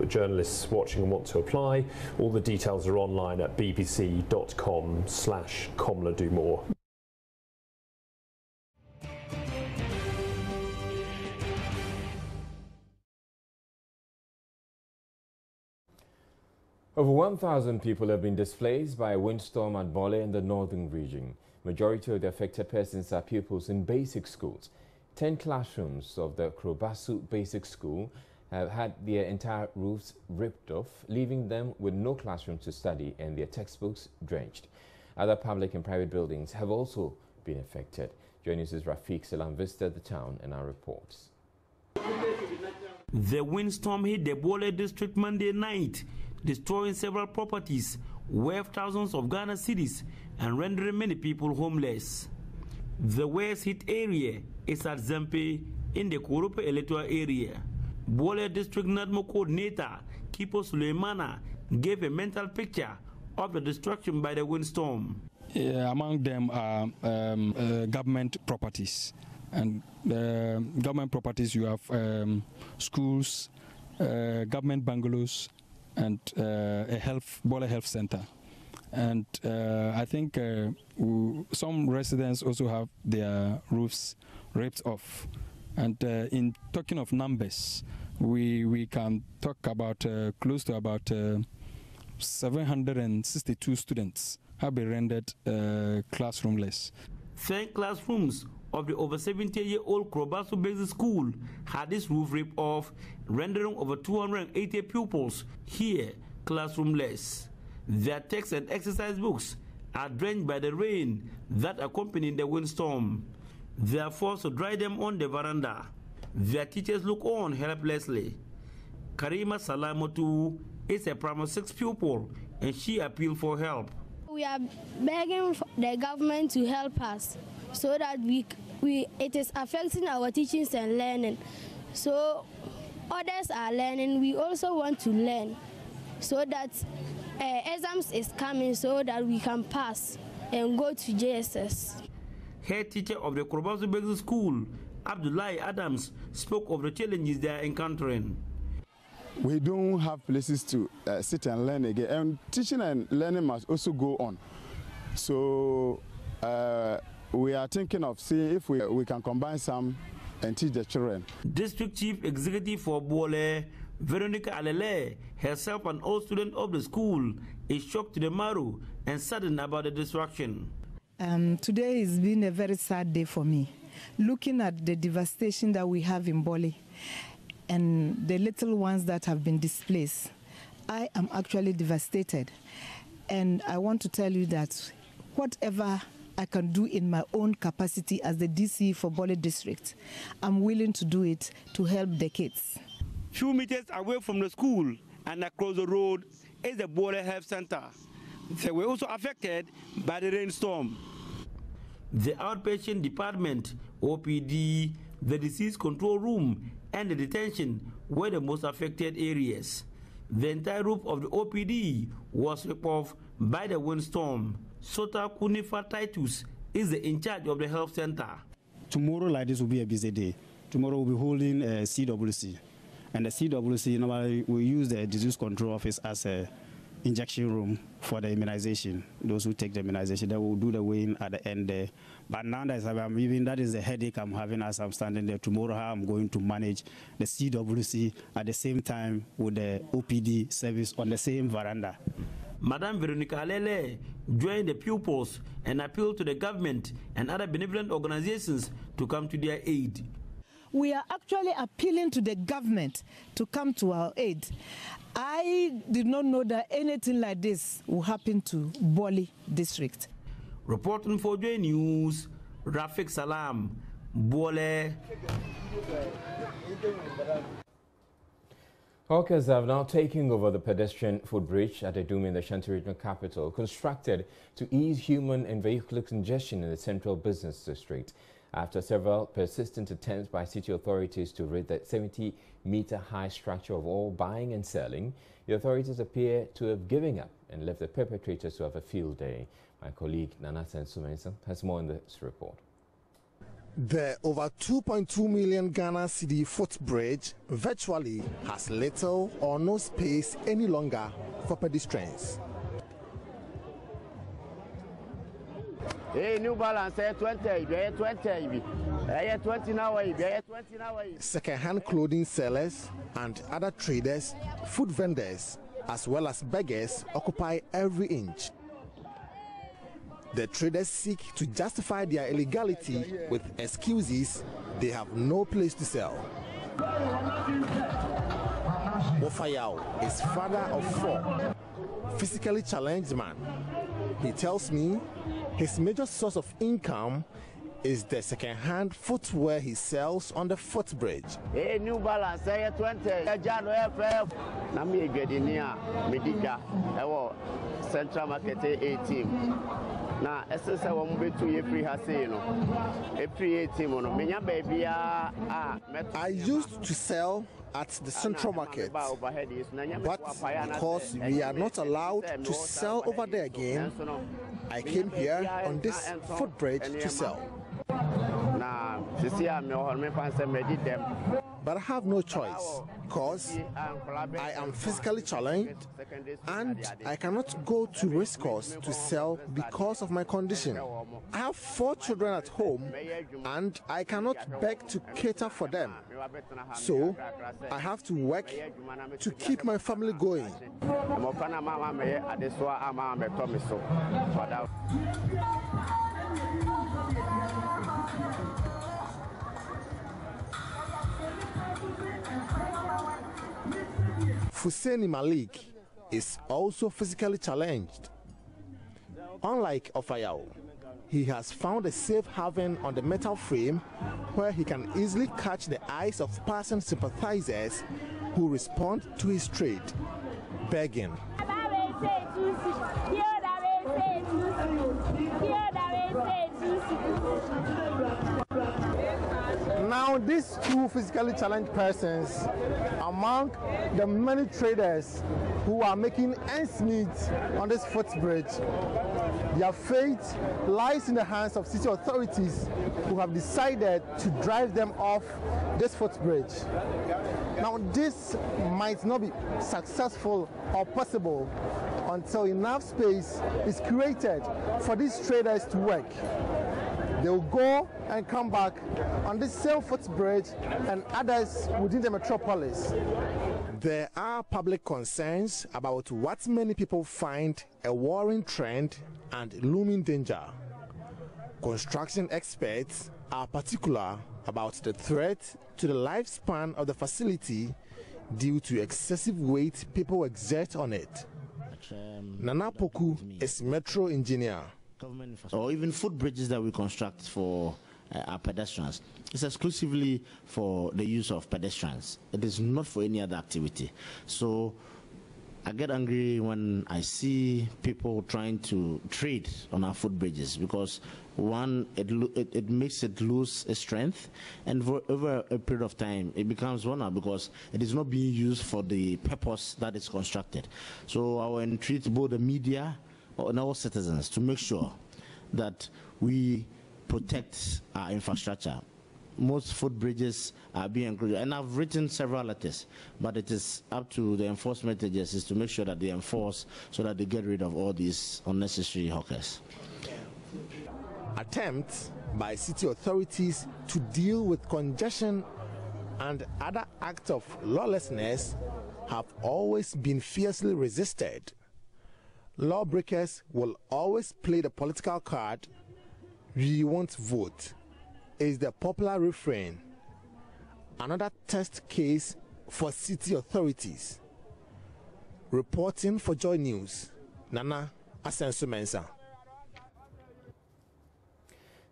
Speaker 24: journalists watching want to apply, all the details are online at bbc.com/ComlaDoMore.
Speaker 1: Over 1,000 people have been displaced by a windstorm at Bali in the northern region. Majority of the affected persons are pupils in basic schools. 10 classrooms of the Krobasu Basic School have had their entire roofs ripped off, leaving them with no classroom to study and their textbooks drenched. Other public and private buildings have also been affected. Joining us is Rafiq Salam visited the town and our reports.
Speaker 8: The windstorm hit the Bole district Monday night, destroying several properties worth thousands of Ghana cedis and rendering many people homeless. The worst hit area is at Zempe in the Kurupe electoral area. Bole district NADMO coordinator Kipo Suleimana gave a mental picture of the destruction by the windstorm.
Speaker 12: Among them are government properties. And government properties, you have schools, government bungalows, and a Bole health center. And I think some residents also have their roofs ripped off. And in talking of numbers, we can talk about close to about 762 students have been rendered classroomless.
Speaker 8: 10 classrooms of the over 70-year-old Krobasu Basic School had this roof ripped off, rendering over 280 pupils here classroomless. Their text and exercise books are drenched by the rain that accompanied the windstorm. They are forced to dry them on the veranda. Their teachers look on helplessly. Karima Salamotu is a primary 6 pupil, and she appealed for help.
Speaker 9: We are begging the government to help us so that it is affecting our teachings and learning. So others are learning. We also want to learn so that exams is coming so that we can pass and go to JSS.
Speaker 8: Head teacher of the Krobasu Basic School, Abdullahi Adams, spoke of the challenges they are encountering.
Speaker 10: We don't have places to sit and learn again, and teaching and learning must also go on. So we are thinking of seeing if we can combine some and teach the children.
Speaker 8: District Chief Executive for Bole, Veronica Alele, herself an old student of the school, is shocked to the marrow and saddened about the destruction.
Speaker 11: Today has been a very sad day for me. Looking at the devastation that we have in Bali and the little ones that have been displaced, I am actually devastated. And I want to tell you that whatever I can do in my own capacity as the DC for Bole District, I'm willing to do it to help the kids.
Speaker 8: Few meters away from the school and across the road is the Bole Health Center. They were also affected by the rainstorm. The outpatient department, OPD, the disease control room, and the detention were the most affected areas. The entire roof of the OPD was ripped off by the windstorm. Sota Kunifa Titus is in charge of the health center.
Speaker 13: Tomorrow, like this, will be a busy day. Tomorrow, we'll be holding a CWC. And the CWC, normally, we use the disease control office as a injection room for the immunization. Those who take the immunization, they will do the weighing at the end there. But now that is the headache I'm having as I'm standing there. Tomorrow, how I'm going to manage the CWC at the same time with the OPD service on the same veranda.
Speaker 8: Madame Veronica Alele joined the pupils and appealed to the government and other benevolent organizations to come to their aid.
Speaker 11: We are actually appealing to the government to come to our aid. I did not know that anything like this will happen to Bali district.
Speaker 8: Reporting for J News, Rafik Salam, Bole.
Speaker 1: Hawkers have now taken over the pedestrian footbridge at Edum in the Ashanti regional capital, constructed to ease human and vehicular congestion in the central business district. After several persistent attempts by city authorities to rid the 70-meter-high structure of all buying and selling, the authorities appear to have given up and left the perpetrators to have a field day. My colleague Nana Sensumensa has more in this report.
Speaker 14: The over 2.2 million Ghana cedi footbridge virtually has little or no space any longer for pedestrians.
Speaker 15: Hey, New Balance, 20 now.
Speaker 14: Second-hand clothing sellers and other traders, food vendors, as well as beggars occupy every inch. The traders seek to justify their illegality with excuses they have no place to sell. Wofayao is father of 4, physically challenged man. He tells me his major source of income is the second-hand footwear he sells on the footbridge.
Speaker 15: Hey, New Balance, 20. Central Market 18. Now, essence I want to free
Speaker 14: I used to sell at the Central Market, but because we are not allowed to sell over there again, I came here on this footbridge to sell. But I have no choice because I am physically challenged and I cannot go to race course to sell because of my condition. I have 4 children at home and I cannot beg to cater for them. So I have to work to keep my family going. Fuseni Malik is also physically challenged. Unlike Ofayao, he has found a safe haven on the metal frame where he can easily catch the eyes of passing sympathizers who respond to his trade, begging. Now these 2 physically challenged persons among the many traders who are making ends meet on this footbridge, their fate lies in the hands of city authorities who have decided to drive them off this footbridge. Now this might not be successful or possible until enough space is created for these traders to work. They will go and come back on this same footbridge and others within the metropolis. There are public concerns about what many people find a worrying trend and looming danger. Construction experts are particular about the threat to the lifespan of the facility due to excessive weight people exert on it. Nana Poku is metro engineer.
Speaker 17: Or even footbridges that we construct for our pedestrians. It's exclusively for the use of pedestrians. It is not for any other activity. So I get angry when I see people trying to trade on our footbridges because one, it makes it lose its strength, and for over a period of time it becomes vulnerable because it is not being used for the purpose that it's constructed. So I will entreat both the media and all citizens to make sure that we protect our infrastructure. Most footbridges are being included, and I've written several letters, but it is up to the enforcement agencies to make sure that they enforce so that they get rid of all these unnecessary hawkers.
Speaker 14: Attempts by city authorities to deal with congestion and other acts of lawlessness have always been fiercely resisted. Lawbreakers will always play the political card, "We won't vote," is the popular refrain. Another test case for city authorities. Reporting for Joy News, Nana Asensu Mensah.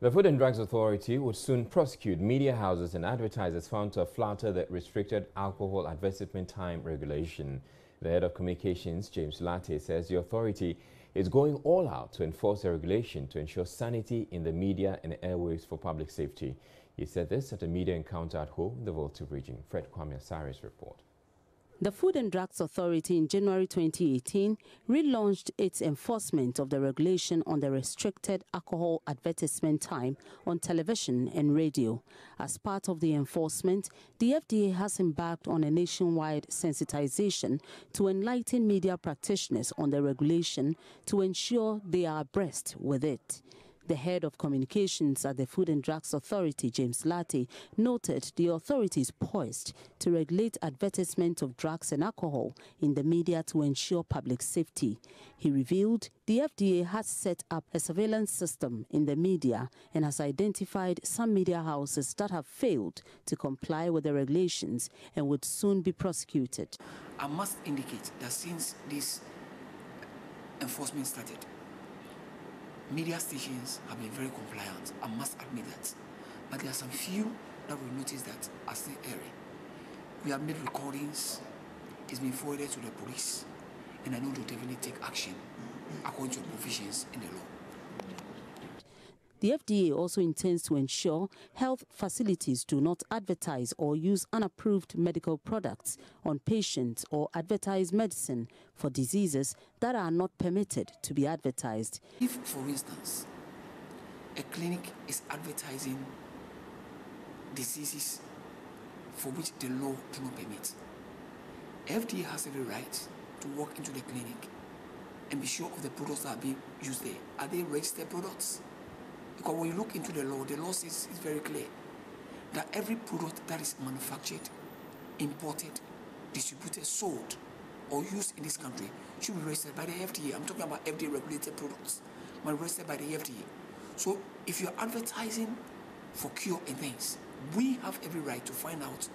Speaker 1: The Food and Drugs Authority would soon prosecute media houses and advertisers found to have flouted the restricted alcohol advertisement time regulation. The head of communications, James Latte, says the authority is going all out to enforce the regulation to ensure sanity in the media and airwaves for public safety. He said this at a media encounter at home in the Volta region. Fred Kwame Asari's report.
Speaker 19: The Food and Drugs Authority in January 2018 relaunched its enforcement of the regulation on the restricted alcohol advertisement time on television and radio. As part of the enforcement, the FDA has embarked on a nationwide sensitization to enlighten media practitioners on the regulation to ensure they are abreast with it. The head of communications at the Food and Drugs Authority, James Latte, noted the authority is poised to regulate advertisement of drugs and alcohol in the media to ensure public safety. He revealed the FDA has set up a surveillance system in the media and has identified some media houses that have failed to comply with the regulations and would soon be prosecuted.
Speaker 20: I must indicate that since this enforcement started, media stations have been very compliant, I must admit that. But there are some few that we notice that are still airing. We have made recordings, it's been forwarded to the police, and I know they'll definitely take action according to provisions in the law.
Speaker 19: The FDA also intends to ensure health facilities do not advertise or use unapproved medical products on patients or advertise medicine for diseases that are not permitted to be advertised.
Speaker 20: If, for instance, a clinic is advertising diseases for which the law do not permit, FDA has every right to walk into the clinic and be sure of the products that are being used there. Are they registered products? Because when you look into the law says it's very clear that every product that is manufactured, imported, distributed, sold, or used in this country should be registered by the FDA. I'm talking about FDA-regulated products, but registered by the FDA. So if you're advertising for cure and things, we have every right to find out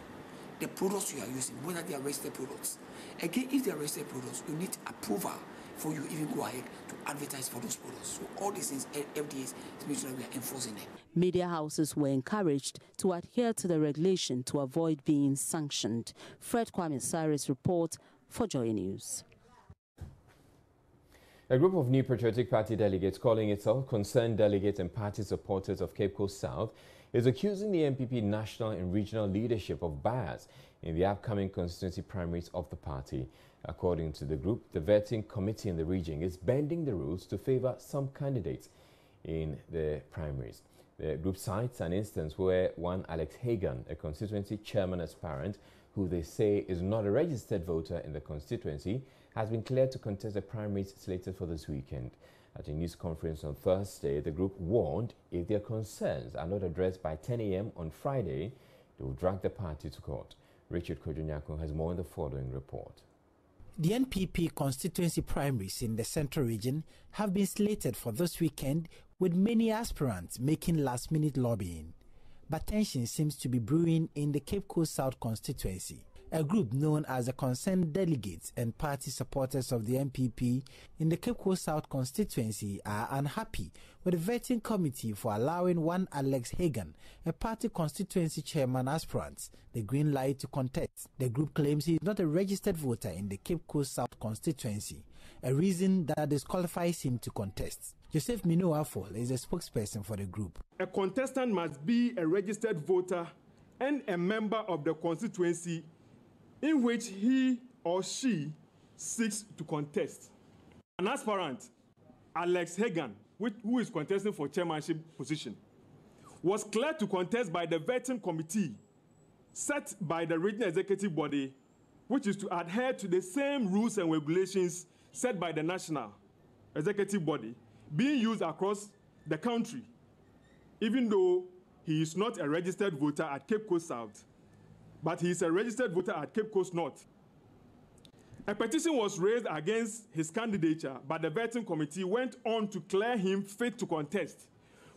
Speaker 20: the products you are using, whether they are registered products. Again, if they are registered products, you need approval before you even go ahead to advertise for those products. So all these things, FDA is making sure we are enforcing them.
Speaker 19: Media houses were encouraged to adhere to the regulation to avoid being sanctioned. Fred Kwame Cyrus report for Joy News.
Speaker 1: A group of New Patriotic Party delegates calling itself Concerned Delegates and Party Supporters of Cape Coast South is accusing the NPP national and regional leadership of bias in the upcoming constituency primaries of the party. According to the group, the vetting committee in the region is bending the rules to favor some candidates in the primaries. The group cites an instance where one Alex Hagan, a constituency chairman aspirant, who they say is not a registered voter in the constituency, has been cleared to contest the primaries slated for this weekend. At a news conference on Thursday, the group warned if their concerns are not addressed by 10 a.m. on Friday, they will drag the party to court. Richard Kojunyako has more in the following report.
Speaker 21: The NPP constituency primaries in the Central Region have been slated for this weekend, with many aspirants making last-minute lobbying. But tension seems to be brewing in the Cape Coast South constituency. A group known as the Concerned Delegates and Party Supporters of the MPP in the Cape Coast South constituency are unhappy with the vetting committee for allowing one Alex Hagan, a party constituency chairman aspirant, the green light to contest. The group claims he is not a registered voter in the Cape Coast South constituency, a reason that disqualifies him to contest. Joseph Minuafol is a spokesperson for the group.
Speaker 2: A contestant must be a registered voter and a member of the constituency in which he or she seeks to contest. An aspirant, Alex Hagan, who is contesting for chairmanship position, was cleared to contest by the vetting committee set by the regional executive body, which is to adhere to the same rules and regulations set by the national executive body, being used across the country, even though he is not a registered voter at Cape Coast South, but he is a registered voter at Cape Coast North. A petition was raised against his candidature, but the vetting committee went on to clear him fit to contest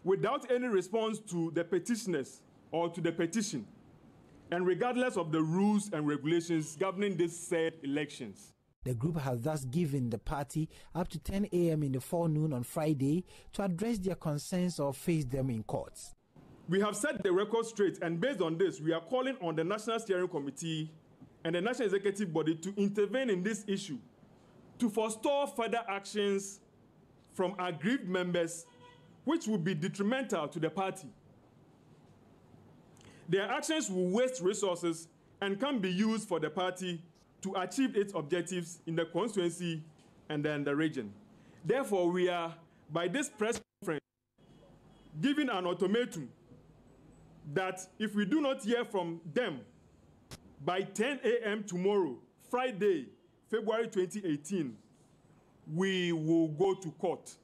Speaker 2: without any response to the petitioners or to the petition, and regardless of the rules and regulations governing these said elections.
Speaker 21: The group has thus given the party up to 10 a.m. in the forenoon on Friday to address their concerns or face them in courts.
Speaker 2: We have set the record straight, and based on this, we are calling on the National Steering Committee and the National Executive Body to intervene in this issue, to forestall further actions from aggrieved members, which will be detrimental to the party. Their actions will waste resources and can be used for the party to achieve its objectives in the constituency and then the region. Therefore, we are, by this press conference, giving an ultimatum that if we do not hear from them by 10 a.m. tomorrow, Friday, February 2018, we will go to court.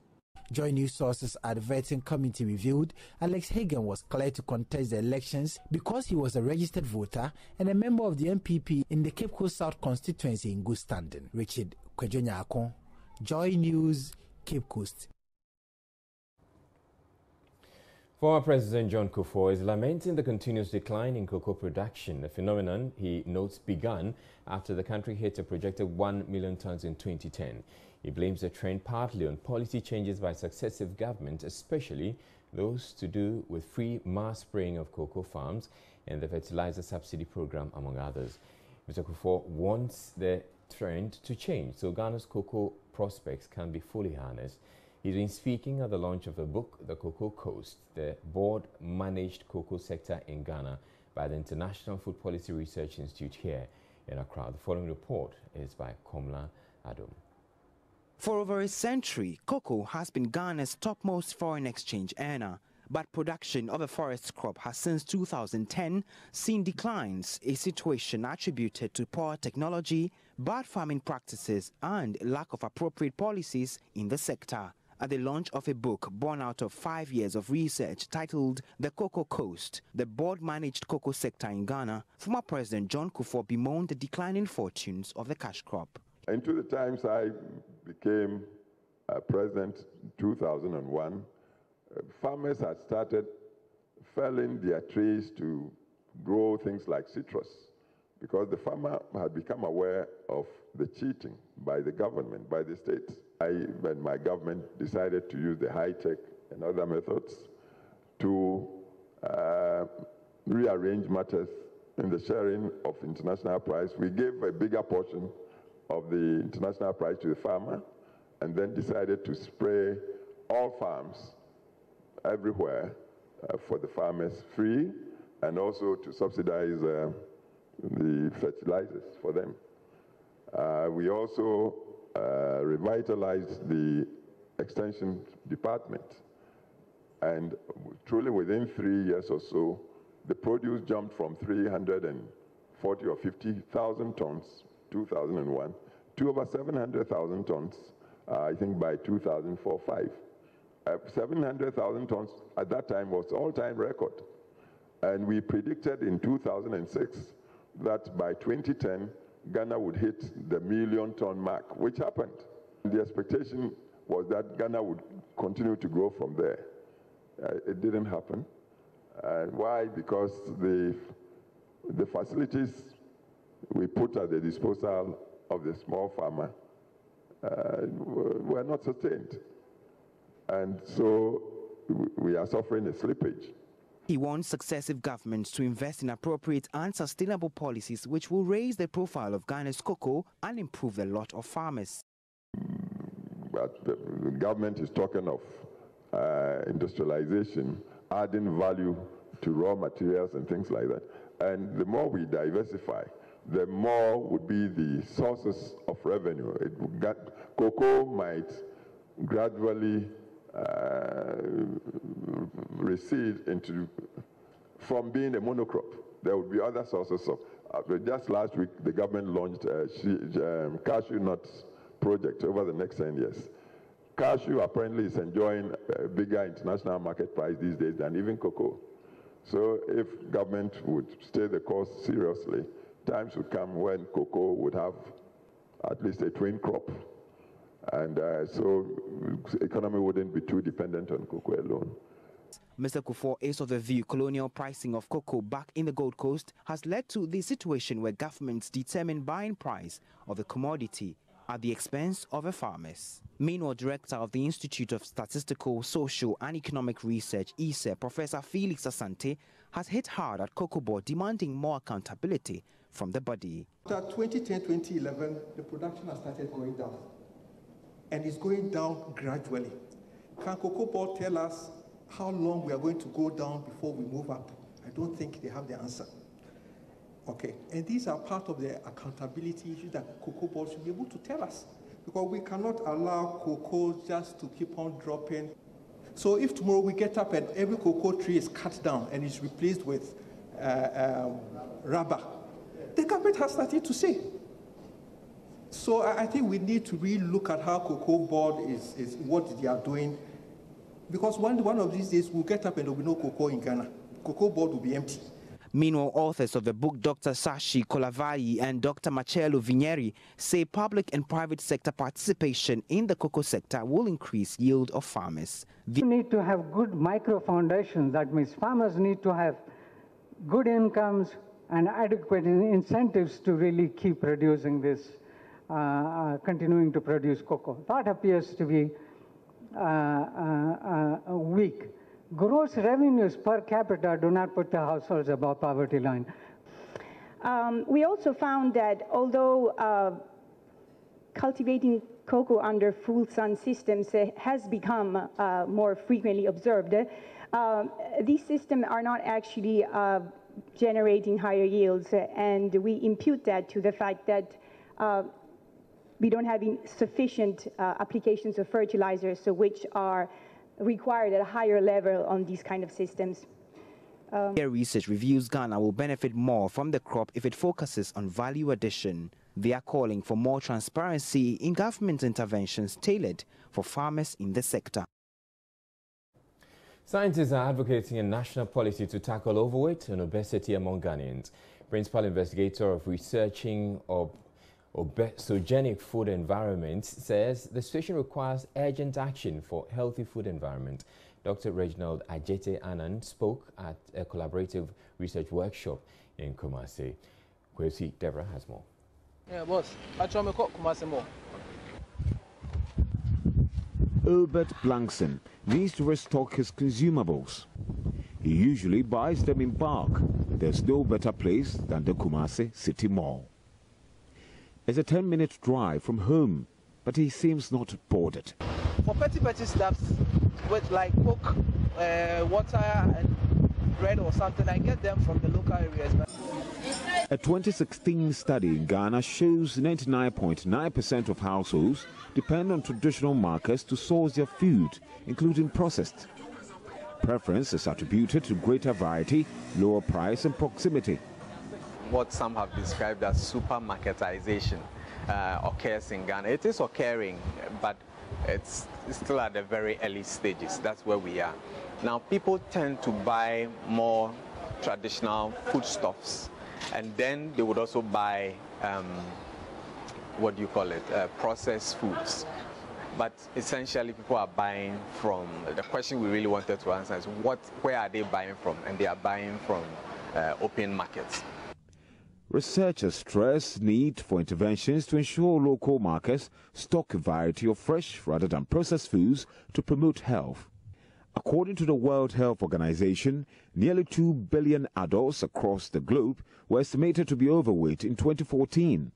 Speaker 21: Joint news sources at the vetting committee revealed Alex Hagan was cleared to contest the elections because he was a registered voter and a member of the MPP in the Cape Coast South constituency in good standing. Richard Kwejonyako, Joy News, Cape Coast.
Speaker 1: Former President John Kufuor is lamenting the continuous decline in cocoa production, a phenomenon he notes began after the country hit a projected 1 million tons in 2010. He blames the trend partly on policy changes by successive governments, especially those to do with free mass spraying of cocoa farms and the fertilizer subsidy program, among others. Mr. Kufuor wants the trend to change so Ghana's cocoa prospects can be fully harnessed. He's been speaking at the launch of a book, The Cocoa Coast, the board-managed cocoa sector in Ghana by the International Food Policy Research Institute here in Accra. The following report is by Komla Adom.
Speaker 16: For over a century, cocoa has been Ghana's topmost foreign exchange earner. But production of a forest crop has since 2010 seen declines, a situation attributed to poor technology, bad farming practices and lack of appropriate policies in the sector. At the launch of a book born out of 5 years of research titled The Cocoa Coast, the board-managed cocoa sector in Ghana, former President John Kufuor bemoaned the declining fortunes of the cash crop.
Speaker 22: Into the times I became president in 2001, farmers had started felling their trees to grow things like citrus because the farmer had become aware of the cheating by the government, by the state. I and my government decided to use the high-tech and other methods to rearrange matters in the sharing of international price. We gave a bigger portion of the international price to the farmer and then decided to spray all farms everywhere for the farmers free and also to subsidize the fertilizers for them. We also revitalized the extension department, and truly within 3 years or so, the produce jumped from 340 or 50,000 tons 2001 to over 700,000 tons, I think by 2004-05. 700,000 tons at that time was all-time record. And we predicted in 2006 that by 2010, Ghana would hit the million-ton mark, which happened. The expectation was that Ghana would continue to grow from there. It didn't happen. Why? Because the facilities we put at the disposal of the small farmer were not sustained. And so we are suffering a slippage.
Speaker 16: He wants successive governments to invest in appropriate and sustainable policies which will raise the profile of Ghana's cocoa and improve the lot of farmers.
Speaker 22: But the government is talking of industrialization, adding value to raw materials and things like that. And the more we diversify, the more would be the sources of revenue. Cocoa might gradually recede from being a monocrop. There will be other sources of. Just last week, the government launched a cashew nuts project over the next 10 years. Cashew apparently is enjoying a bigger international market price these days than even cocoa. So if government would stay the course seriously, times would come when cocoa would have at least a twin crop. And so the economy wouldn't be too dependent on cocoa alone.
Speaker 16: Mr. Kufuor is of the view colonial pricing of cocoa back in the Gold Coast has led to the situation where governments determine buying price of the commodity at the expense of the farmers. Meanwhile, Director of the Institute of Statistical, Social and Economic Research, ISE, Professor Felix Asante, has hit hard at Cocoa Board, demanding more accountability from the body.
Speaker 3: After 2010-2011, the production has started going down, and it's going down gradually. Can Cocoa Board tell us how long we are going to go down before we move up? I don't think they have the answer. Okay, and these are part of the accountability issues that Cocoa Board should be able to tell us, because we cannot allow cocoa just to keep on dropping. So if tomorrow we get up and every cocoa tree is cut down and is replaced with rubber, the government has nothing to say. So I think we need to really look at how Cocoa Board is what they are doing, because one of these days we'll get up and there will be no cocoa in Ghana. Cocoa Board will be empty.
Speaker 16: Meanwhile, authors of the book Dr. Sashi Kolavai and Dr. Marcello Vigneri say public and private sector participation in the cocoa sector will increase yield of farmers.
Speaker 5: We need to have good micro foundations. That means farmers need to have good incomes and adequate incentives to really keep producing this, continuing to produce cocoa. That appears to be weak. Gross revenues per capita do not put the households above poverty line.
Speaker 6: We also found that although cultivating cocoa under full sun systems has become more frequently observed, these systems are not actually generating higher yields, and we impute that to the fact that we don't have sufficient applications of fertilizers, so which are required at a higher level on these kind of systems.
Speaker 16: Their research reviews Ghana will benefit more from the crop if it focuses on value addition. They are calling for more transparency in government interventions tailored for farmers in the sector.
Speaker 1: Scientists are advocating a national policy to tackle overweight and obesity among Ghanaians. Principal investigator of researching obesogenic food environments says the situation requires urgent action for healthy food environment. Dr. Reginald Ajete Anand spoke at a collaborative research workshop in Kumasi. Kwesi Deborah has more.
Speaker 23: Yeah, boss. I try to cook Kumasi more.
Speaker 25: Albert Blankson needs to restock his consumables. He usually buys them in bulk. There's no better place than the Kumasi City Mall. It's a 10-minute drive from home, but he seems not bothered.
Speaker 23: For petty stuff with like Coke, water and bread or something, I get them from the local areas.
Speaker 25: A 2016 study in Ghana shows 99.9% of households depend on traditional markets to source their food, including processed. Preference is attributed to greater variety, lower price and proximity.
Speaker 26: What some have described as supermarketization occurs in Ghana. It is occurring, but it's still at the very early stages. That's where we are. Now, people tend to buy more traditional foodstuffs, and then they would also buy, processed foods. But essentially, people are buying from, the question we really wanted to answer is where are they buying from? And they are buying from open markets.
Speaker 25: Researchers stress need for interventions to ensure local markets stock a variety of fresh rather than processed foods to promote health. According to the World Health Organization, nearly 2 billion adults across the globe were estimated to be overweight in 2014.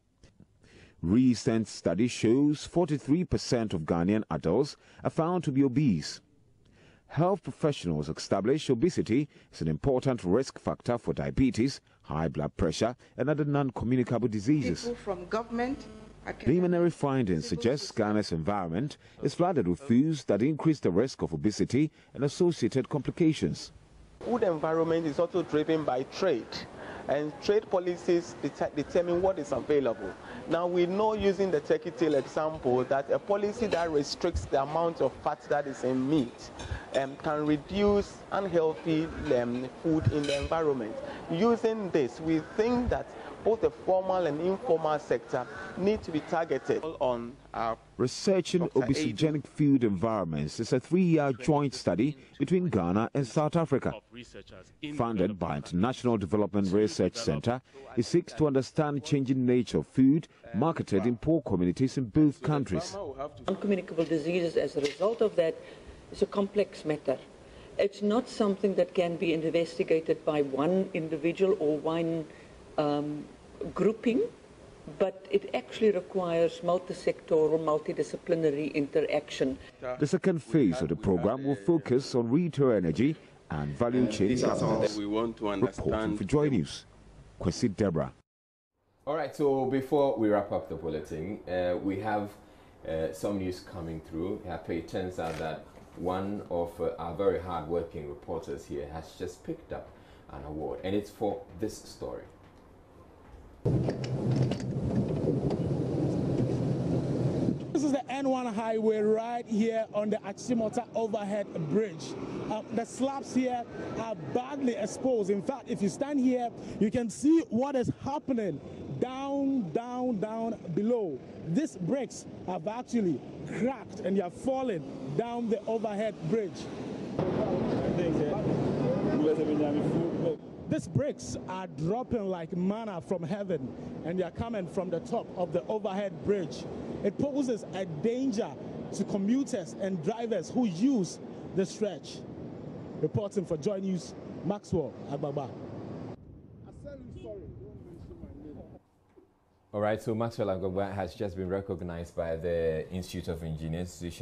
Speaker 25: Recent study shows 43% of Ghanaian adults are found to be obese. Health professionals establish obesity is an important risk factor for diabetes, high blood pressure, and other non-communicable diseases.
Speaker 4: People from government,
Speaker 25: preliminary findings suggest Ghana's environment is flooded with foods that increase the risk of obesity and associated complications.
Speaker 7: Food environment is also driven by trade, and trade policies determine what is available. Now we know, using the turkey tail example, that a policy that restricts the amount of fat that is in meat can reduce unhealthy food in the environment. Using this, we think that both the formal and informal sector need to be targeted on
Speaker 25: Researching obesogenic food environments is a 3-year joint study between Ghana and South Africa. Funded by International Development Research Center, it seeks to understand changing nature of food marketed in poor communities in both countries.
Speaker 9: Uncommunicable diseases as a result of that is a complex matter. It's not something that can be investigated by one individual or one grouping, but it actually requires multi-sectoral, multidisciplinary interaction.
Speaker 25: The second phase of the program will focus on retail energy and value chain.
Speaker 7: These are some that we want to understand.
Speaker 25: Reporting for Joy News, Kwesi Deborah.
Speaker 1: All right, so before we wrap up the bulletin, we have some news coming through. It turns out that one of our very hard-working reporters here has just picked up an award, and it's for this story.
Speaker 12: This is the N1 highway right here on the Achimota overhead bridge. The slabs here are badly exposed. In fact, if you stand here, you can see what is happening down below. These bricks have actually cracked and they are falling down the overhead bridge. These bricks are dropping like manna from heaven, and they are coming from the top of the overhead bridge. It poses a danger to commuters and drivers who use the stretch. Reporting for Joy News, Maxwell Ibaka.
Speaker 1: All right, so Maxwell Agogba has just been recognized by the Institution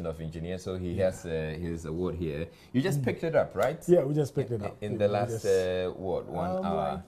Speaker 1: of Engineers, so he has his award here. You just picked it up, right?
Speaker 12: Yeah, we just picked it up. In
Speaker 1: the last, 1 hour?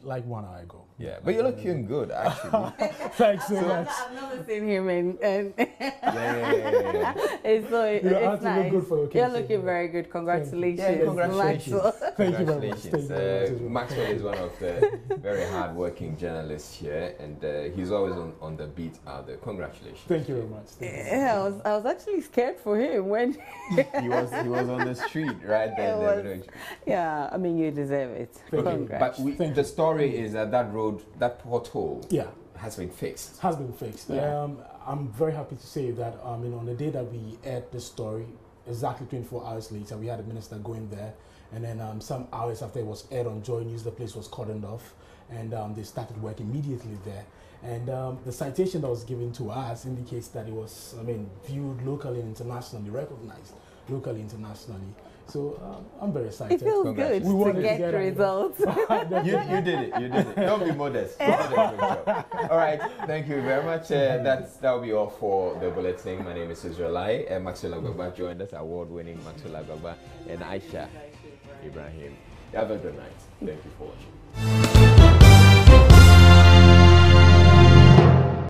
Speaker 12: Like 1 hour ago.
Speaker 1: Yeah, but you're looking good, actually.
Speaker 12: Thanks so much.
Speaker 18: I've never seen him and
Speaker 1: yeah.
Speaker 18: It's nice.
Speaker 12: Look good for
Speaker 18: You're looking very good. Congratulations.
Speaker 1: Yeah, congratulations.
Speaker 18: Maxwell.
Speaker 12: Thank you very much.
Speaker 1: Maxwell is one of the very hard-working journalists here, and he's always on the beat out there. Congratulations.
Speaker 12: Thank you very much.
Speaker 18: Yeah, I was actually scared for him when
Speaker 1: he was on the street right there.
Speaker 18: Yeah, I mean, you deserve it. Congrats.
Speaker 1: But the story is that road, that pothole, has been fixed.
Speaker 12: Has been fixed.
Speaker 1: Yeah.
Speaker 12: I'm very happy to say that on the day that we aired the story, exactly 24 hours later, we had a minister going there, and then some hours after it was aired on Joy News, the place was cordoned off, and they started work immediately there. And the citation that was given to us indicates that it was, viewed locally and internationally, recognized locally, internationally. So I'm very excited.
Speaker 18: It feels good to get the results.
Speaker 1: You did it. Don't be modest. You did a great job. All right, thank you very much. That'll be all for the bulletin. My name is Israelai. Maxwell Agogba joined us, award-winning Maxwell Agogba, and Aisha Ibrahim. Have a good night. Thank you for watching.